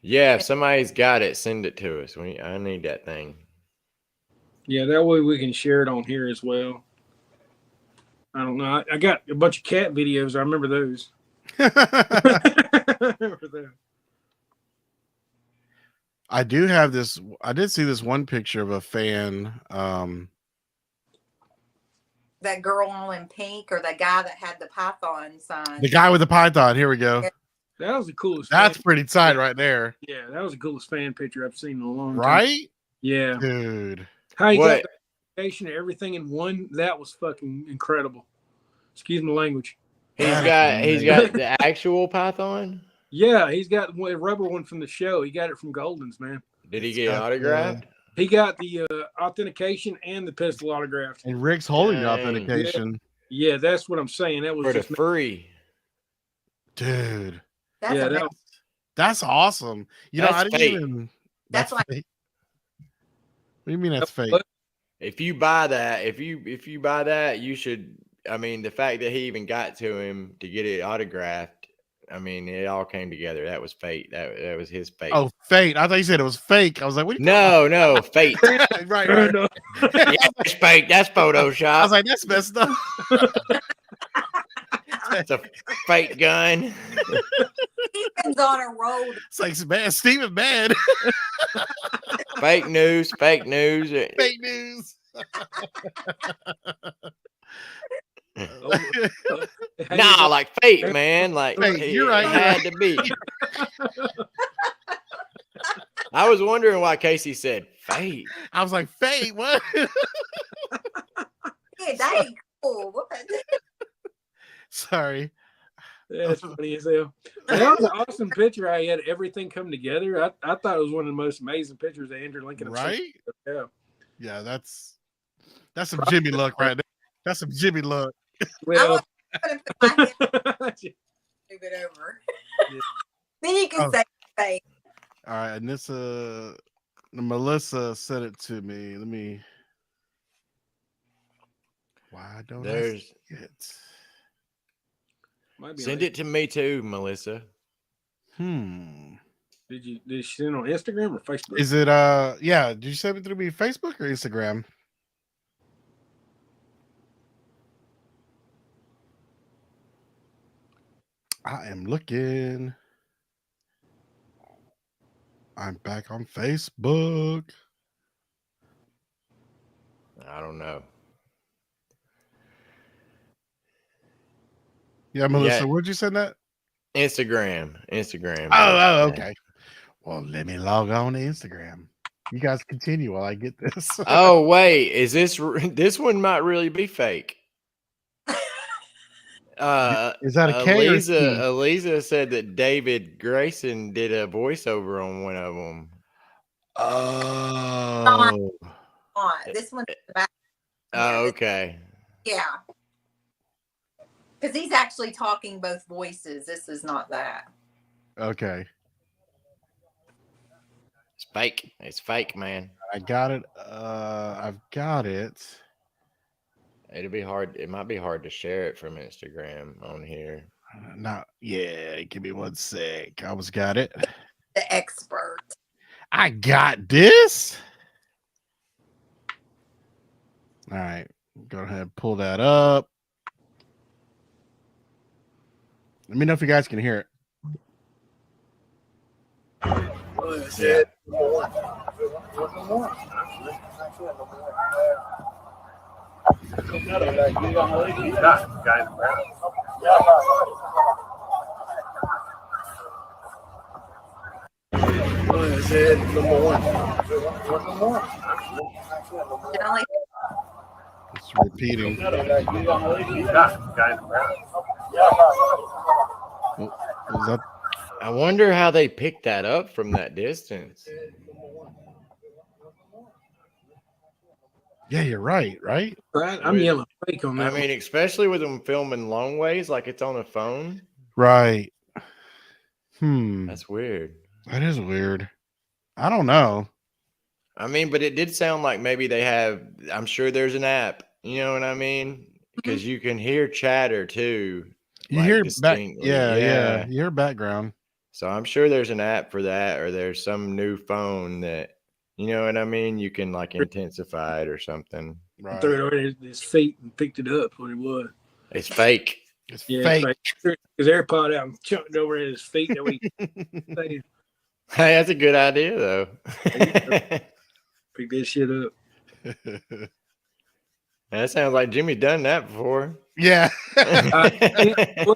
Yeah, if somebody's got it, send it to us. I need that thing.
yeah, that way we can share it on here as well. I don't know. I got a bunch of cat videos. I remember those. I remember that.
I do have this. I did see this one picture of a fan.
that girl all in pink or the guy that had the python sign?
The guy with the python. Here we go.
That was the coolest.
That's
fan.
pretty tight right there.
Yeah, that was the coolest fan picture I've seen in a long time.
Right?
Yeah.
Dude.
How you
What?
got the location and everything in one? That was fucking incredible. Excuse my language.
He's
That's
got the actual python.
Yeah, he's got a rubber one from the show. He got it from Golden's, man.
Did he
It's
get it
got
autographed?
He got the authentication and the pistol autographed.
And Rick's holding the
Dang.
authentication.
Yeah, that's what I'm saying. That was
For the
just
free.
Dude.
That's
yeah,
amazing.
That's awesome. You know, I
That's
didn't
fake.
even.
That's
That's
like-
fake. What do you mean that's fake?
What?
If you buy that, if you buy that, you should. I mean, the fact that he even got to him to get it autographed. I mean, it all came together. That was fate. That was his fate.
Oh, fate. I thought you said it was fake. I was like, what are you
no, fate.
talking about? Right, right.
No.
Yeah, it's fake. That's
I
Photoshop.
was like, that's messed up.
That's a fake gun.
Steven's on a roll.
It's like, man, Steven, man.
Fake news. Fake news.
Fake news.
Nah, like fake, man. Like
Fake, you're
it
right, you're
had to be. I was wondering why Casey said fake.
I was like, fate, what?
Yeah, that ain't cool. What?
Sorry.
That's funny as hell. That was an awesome picture. I had everything come together. I thought it was one of the most amazing pictures of Andrew Lincoln. I've seen.
Right?
Yeah.
Yeah, that's some Jimmy luck right there. That's some Jimmy luck.
Well,
I'm gonna put my hand move it over.
Yeah.
Then you can
Oh.
say fake.
All right, and this Melissa sent it to me. Let me. Why don't I
There's
see it?
might be
send
on-
it to me too, Melissa.
Did she send it on Instagram or Facebook?
Is it yeah, did you send it through me Facebook or Instagram? I am looking. I'm back on Facebook.
I don't know.
Yeah, Melissa,
Yeah.
where'd you send that?
Instagram.
Oh, okay. Well, let me log on to Instagram. You guys continue while I get this.
Oh wait, is this one might really be fake?
Is that a K or a T?
Eliza said that David Grayson did a voiceover on one of them.
Oh,
On this one's about
Oh, okay.
yeah. Because he's actually talking both voices. This is not that.
okay.
It's fake. It's fake, man.
I got it. I've got it.
It'll be hard. It might be hard to share it from Instagram on here.
Not yeah. Give me 1 sec. I almost got it.
The expert.
I got this. All right. Go ahead and pull that up. Let me know if you guys can hear it. Yeah.
Generally,
It's repeating. Oh, is that
I wonder how they picked that up from that distance.
yeah, you're right, right?
Right? I'm yelling fake on
I
that.
mean, especially with them filming long ways, like it's on a phone.
Right.
That's weird.
That is weird. I don't know.
I mean, but it did sound like maybe they have. I'm sure there's an app. You know what I mean? Because you can hear chatter too.
You
like,
hear back,
distinctly.
yeah. You hear background.
So I'm sure there's an app for that, or there's some new phone that, you know what I mean? You can like intensify it or something.
Right.
Threw it over his feet and picked it up. What it was.
It's fake.
It's
Yeah,
fake.
his AirPod out and chunked it over his feet. That way he
Hey, that's a good idea though.
picked that shit up.
That sounds like Jimmy done that before.
Yeah.
Well,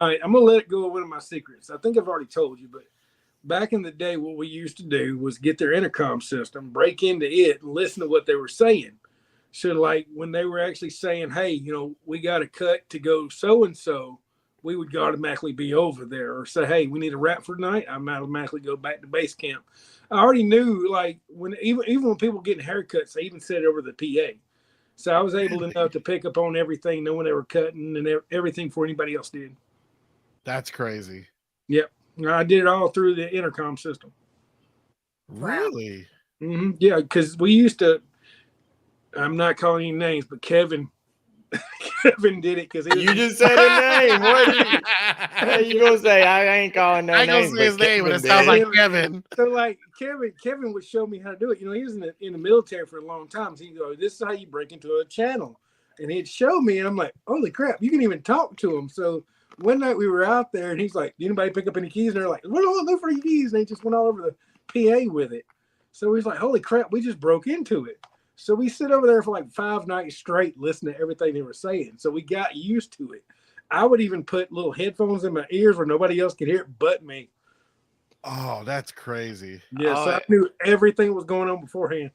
all right, I'm gonna let it go with one of my secrets. I think I've already told you, but back in the day, what we used to do was get their intercom system, break into it, and listen to what they were saying. So, like when they were actually saying, "Hey, you know, we got a cut to go so and so," we would automatically be over there, or say, "Hey, we need a wrap for tonight." I automatically go back to base camp. I already knew, like when even when people getting haircuts, they even said it over the PA. So I was able to know to pick up on everything, know when they were cutting and everything before anybody else did.
That's crazy.
Yep, I did it all through the intercom system.
Wow.
Really?
Yeah, because we used to. I'm not calling any names, but Kevin did it because
You just said a name. What are you gonna say? I ain't calling no
I ain't gonna
names.
say his
but
name, but it
Kevin
sounds
did.
like Kevin.
So like Kevin would show me how to do it. You know, he was in the military for a long time. So he'd go, "This is how you break into a channel," and he'd show me, and I'm like, "Holy crap! You can even talk to him." So one night we were out there, and he's like, "Did anybody pick up any keys?" And they're like, "What do I look for your keys?" And they just went all over the PA with it. So he's like, "Holy crap! We just broke into it." So we sit over there for like 5 nights straight, listening to everything they were saying. So we got used to it. I would even put little headphones in my ears where nobody else could hear it but me.
Oh, that's crazy.
Yeah, so
Oh,
I knew everything was going on beforehand.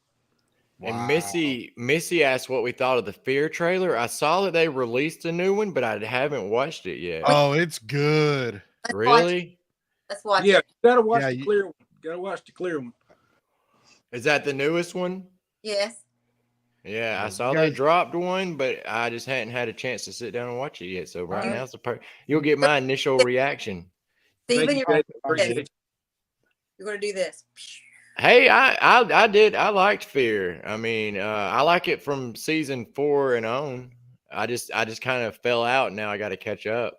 And
Wow.
Missy asked what we thought of the Fear trailer. I saw that they released a new one, but I haven't watched it yet.
Oh, it's good.
Let's watch it.
Really?
Let's watch
Yeah,
it.
you gotta watch
Yeah,
the clear one. Gotta watch the clear one.
Is that the newest one?
Yes.
Yeah, I
You
saw they
guys-
dropped one, but I just hadn't had a chance to sit down and watch it yet. So right
Mhm.
now's the you'll get my initial reaction.
Steven,
Thank you,
you're,
guys. Appreciate it.
you're going to do this.
Hey, I did. I liked Fear. I mean, I like it from season 4 and on. I just kind of fell out. Now I got to catch up.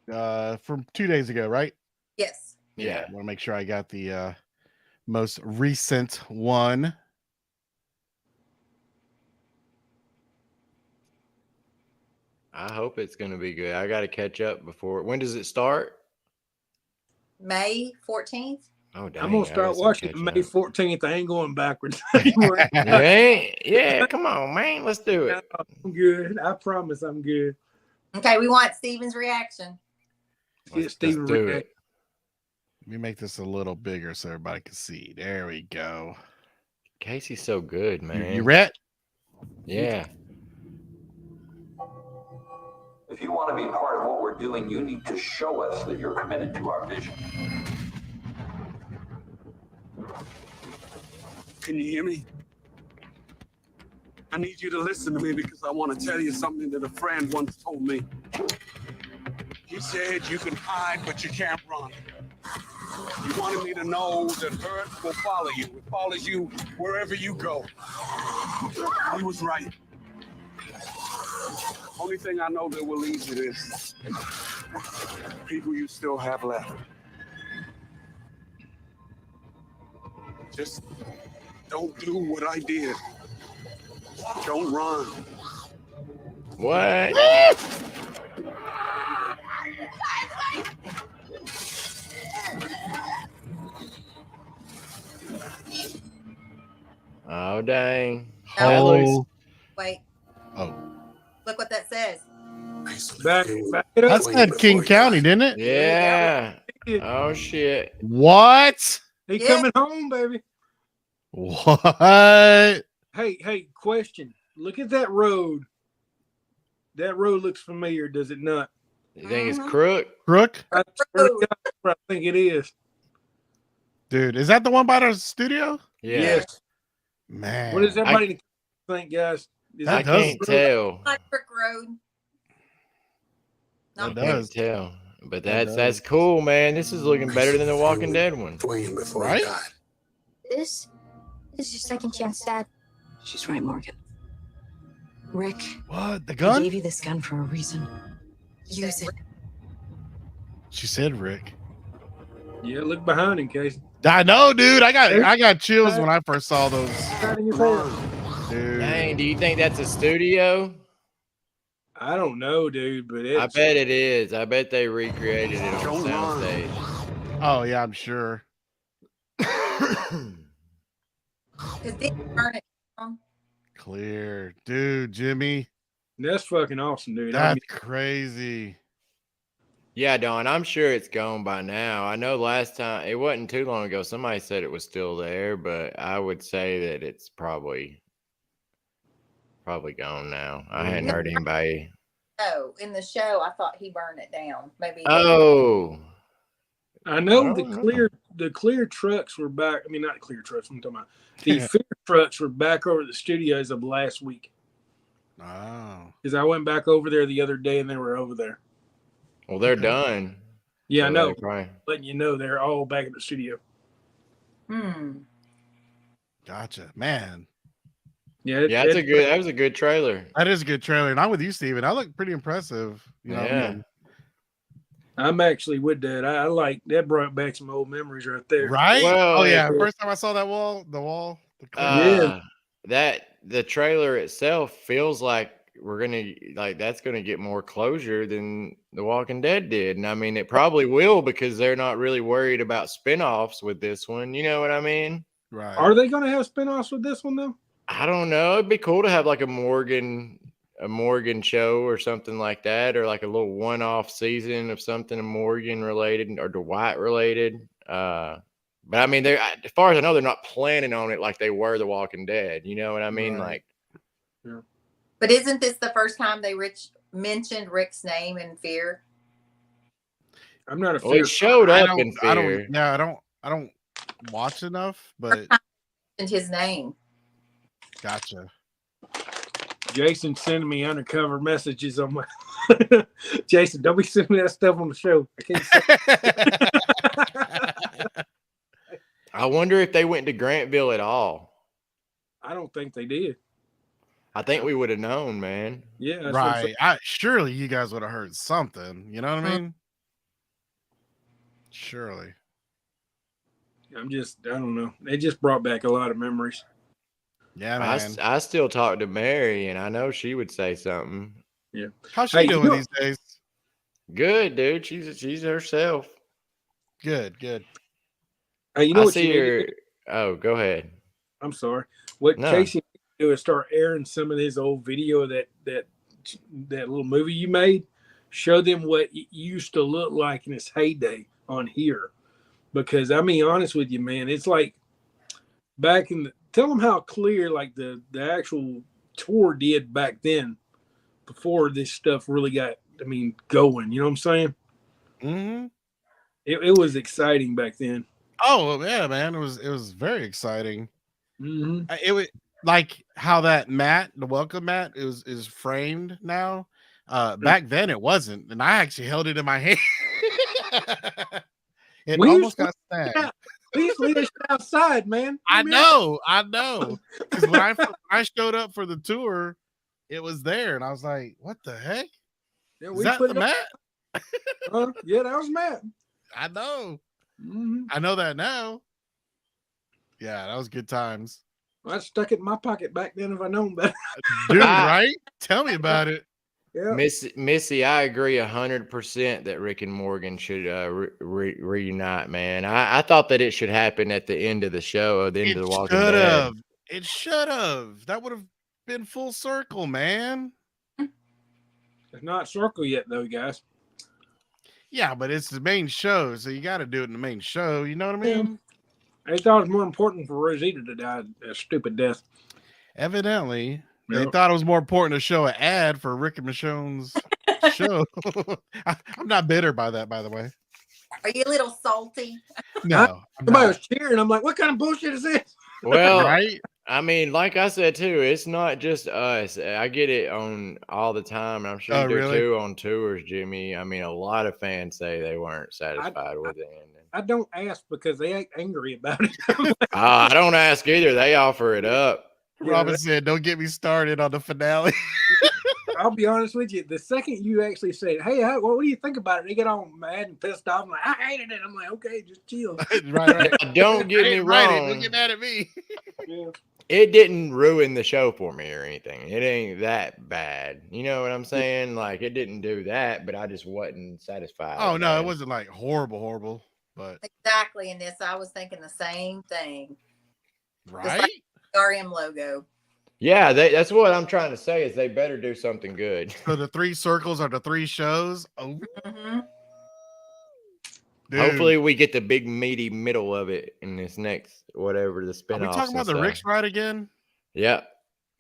From 2 days ago, right?
Yes.
Yeah.
I want to make sure I got the most recent one.
I hope it's gonna be good. I got to catch up before. When does it start?
May 14th.
Oh, dang,
I'm gonna
I
start
gotta
watching
catch
May
up.
14th. I ain't going backwards.
Yeah, come on, man. Let's do it.
I'm good. I promise I'm good.
Okay, we want Steven's reaction.
Get
Let's
Steven
do
Rick.
it.
Let me make this a little bigger so everybody can see. There we go.
Casey's so good, man.
You ready?
Yeah.
If you want to be part of what we're doing, you need to show us that you're committed to our vision.
Can you hear me? I need you to listen to me because I want to tell you something that a friend once told me. He said you can hide, but you can't run. He wanted me to know that hurt will follow you. It follows you wherever you go. He was right. Only thing I know that will lead you is people you still have left. Just don't do what I did. Don't run.
What? Oh, dang. That looks-
Oh,
Wait,
oh.
look what that says.
Back it up.
That said King County, didn't it?
Yeah. Oh, shit.
What?
He
Yeah.
coming home, baby.
What?
Hey, question. Look at that road. That road looks familiar, does it not?
You think it's
Mhm.
crook?
Crook?
I swear to God, that's what I think it is.
Dude, is that the one by the studio?
Yeah.
Yes.
Man.
What does everybody think, guys? Is
That
I
it
does-
can't
Crook?
tell.
Like Brick Road.
That
Not
does.
Can't tell. But
That
that's cool, man. This is looking better than the Walking Dead one.
Dwayne before
Right?
he died.
This is your second chance, Dad.
She's right, Morgan. Rick,
What? The
I
gun?
gave you this gun for a reason. Use it.
She said Rick.
Yeah, look behind him, Casey.
I know, dude. I got chills when I first saw those.
Right in your face.
Dude.
Dang, do you think that's a studio?
I don't know, dude, but it's
I bet it is. I bet they recreated it on
Don't run.
soundstage.
Oh yeah, I'm sure.
because didn't burn it down.
Clear, dude. Jimmy,
That's fucking awesome, dude. I
that's
mean,
crazy.
Yeah, Don, I'm sure it's gone by now. I know last time it wasn't too long ago. Somebody said it was still there, but I would say that it's probably gone now. I hadn't heard anybody.
Oh, in the show, I thought he burned it down. Maybe.
Oh,
I know
I
the
don't know.
clear trucks were back. I mean, not clear trucks. I'm talking about the fear trucks were back over at the studios of last week.
Oh,
Because I went back over there the other day and they were over there.
well, they're
Okay.
done.
Yeah, I
So
know.
they probably-
Letting you know they're all back at the studio.
gotcha, man.
Yeah,
Yeah, that was a good trailer.
That is a good trailer, and I'm with you, Steven. I look pretty impressive. You know,
Yeah.
I'm actually with that. I like that. Brought back some old memories right there.
right?
Well,
Oh yeah,
it-
first time I saw that wall, the clip.
Uh, that the trailer itself feels like that's gonna get more closure than The Walking Dead did. And I mean it probably will because they're not really worried about spinoffs with this one. You know what I mean?
Right.
Are they going to have spinoffs with this one though?
I don't know. It'd be cool to have like a Morgan show or something like that, or like a little one-off season of something Morgan related or Dwight related. But I mean, as far as I know, they're not planning on it like they were The Walking Dead. You know what I mean?
Right.
Like,
But isn't this the first time they mentioned Rick's name in Fear?
I'm not a
well,
fear.
it showed
I
up
don't,
in
I
Fear.
don't. Yeah, I don't watch enough, but
And his name.
gotcha.
Jason sending me undercover messages on my. Jason, don't be sending me that stuff on the show. I can't say.
I wonder if they went to Grantville at all.
I don't think they did.
I think we would have known, man.
Yeah, that's what I'm saying.
Right. Surely you guys would have heard something. You know what I
Huh?
mean? Surely.
I don't know. They just brought back a lot of memories.
Yeah,
I,
man.
I still talk to Mary, and I know she would say something.
How's she
Hey, you
doing
know-
these days?
Good, dude. She's herself.
Good.
Hey, you know
I
what you
see
need to
her.
do?
Oh, go ahead.
I'm sorry. What
No.
Casey needs to do is start airing some of his old video of that little movie you made. Show them what it used to look like in its heyday on here. Because I mean, honest with you, man, it's like back in the. Tell them how clear like the actual tour did back then, before this stuff really got. I mean, going. You know what I'm saying?
Mm-hmm.
It was exciting back then.
Oh yeah, man. It was very exciting.
Mm-hmm.
It was like how that mat, the welcome mat, is framed now. Back then it wasn't, and I actually held it in my hand. It
We
almost
used
got snagged.
Yeah. Please leave us outside, man.
I know. Because when I showed up for the tour, it was there, and I was like, "What the heck?
Yeah,
Is
we
that
put
the
it up.
mat?"
Yeah, that was Matt.
I know.
Mm-hmm.
I know that now. Yeah, that was good times,
I stuck it in my pocket back then if I known better.
dude. Right? Tell me about it.
Yeah.
Missy, I agree 100% that Rick and Morgan should reunite, man. I thought that it should happen at the end of the show, or the end
It
of The Walking
should
Dead.
have. It should have. That would have been full circle, man.
It's not circle yet, though, guys.
Yeah, but it's the main show, so you got to do it in the main show. You know what I
Yeah.
mean?
I thought it was more important for Rosita to die a stupid death.
Evidently, they
Yeah.
thought it was more important to show an ad for Rick and Michonne's show. I'm not bitter by that, by the way.
Are you a little salty?
No, I'm
Somebody
not.
was cheering. I'm like, what kind of bullshit is this?
Well,
Right?
I mean, like I said too, it's not just us. I get it on all the time, and I'm sure
Oh,
you do
really?
too on tours, Jimmy. I mean, a lot of fans say they weren't satisfied with it.
I don't ask because they ain't angry about it.
I don't ask either. They offer it up.
Robin said, "Don't get me started on the finale."
I'll be honest with you. The second you actually say, "Hey, what do you think about it?" They get all mad and pissed off. I'm like, "I hated it." I'm like, "Okay, just chill."
right.
Don't get
I
me
didn't write it.
wrong.
Don't get mad at me.
Yeah.
It didn't ruin the show for me or anything. It ain't that bad. You know what I'm saying? Like, it didn't do that, but I just wasn't satisfied.
Oh no,
man.
it wasn't like horrible, but
Exactly. In this, I was thinking the same thing.
right.
RM logo.
Yeah, that's what I'm trying to say is they better do something good.
So the 3 circles are the 3 shows. Oh,
Mm-hmm.
dude.
Hopefully we get the big meaty middle of it in this next whatever the
Are
spinoffs.
we talking about the Rick's ride again?
Yeah,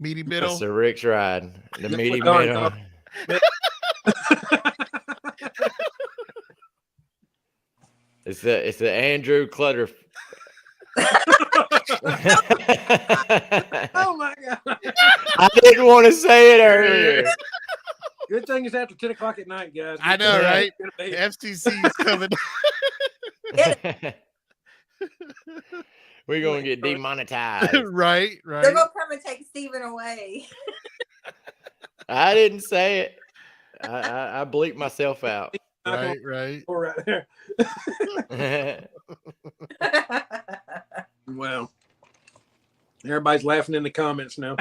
Meaty
that's
middle.
the Rick's ride. The
That's
meaty
what
middle. It's the Andrew Clutter.
Oh my God.
I didn't want to say it earlier.
Good thing it's after 10 o'clock at night, guys.
I know, right?
Good
The
day.
FCC is coming.
We're gonna get demonetized.
right,
They're
right.
gonna come and take Steven away.
I didn't say it. I bleeped myself out.
Right, right.
All right there. Well, everybody's laughing in the comments now.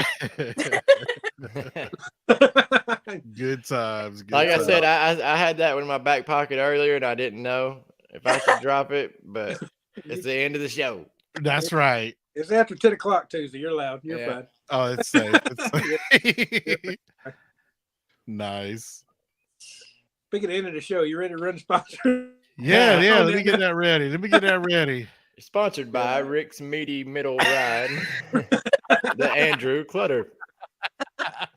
Good times. Good
Like I
times.
said, I had that one in my back pocket earlier, and I didn't know if I should drop it, but it's the end of the show.
That's right.
It's after 10 o'clock Tuesday. You're loud. You're
Yeah.
fine.
Oh, it's safe. It's safe. Nice.
Speaking of the end of the show, you ready to run the sponsor?
Yeah, yeah.
Oh,
Let me get that ready. Let me get that ready.
Sponsored by Rick's Meaty Middle Ride, the Andrew Clutter.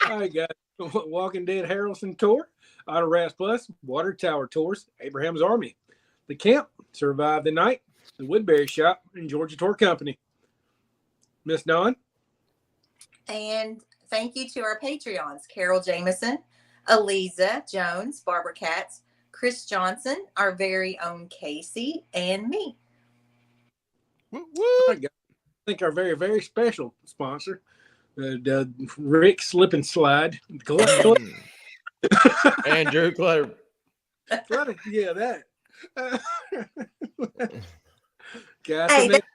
All right, guys. Walking Dead Harrelson Tour, Auto Ras Plus, Water Tower Tours, Abraham's Army, the camp, Survive the Night, the Woodbury Shop, and Georgia Tour Company. Miss Dawn?
And thank you to our Patreons, Carol Jameson, Eliza Jones, Barbara Katz, Chris Johnson, our very own Casey, and me.
Woo,
All
woo.
right, guys. I think our very, very special sponsor, the Rick Slip and Slide.
Andrew Clutter.
Yeah, that. Guys,
Hey,
next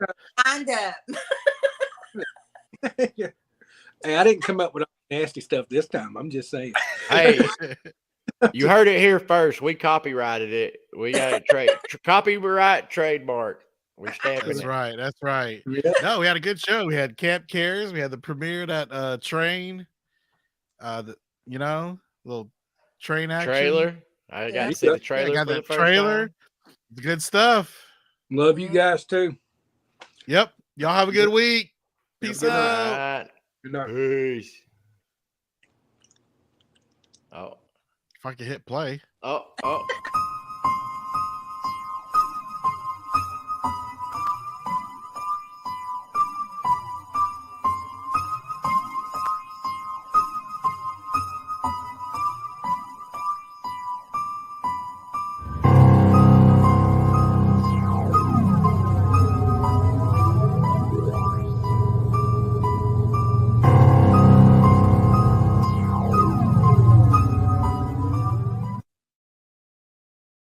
Signed up.
time- Hey, I didn't come up with all the nasty stuff this time. I'm just saying.
Hey, you heard it here first. We copyrighted it. We got it copyright trademark. We're stamping
That's
it.
right. That's right.
Yeah.
No, we had a good show. We had Camp Cares. We had the premiere at Train. Little train action.
Trailer. I got
Yeah.
to see the
Yeah,
trailer
got
for the
that
first
trailer.
time.
Good stuff.
Love you guys too.
Yep. Y'all have a good week. Peace
Good night.
out.
All right.
Good night.
Peace. Oh.
If I could hit play.
Oh.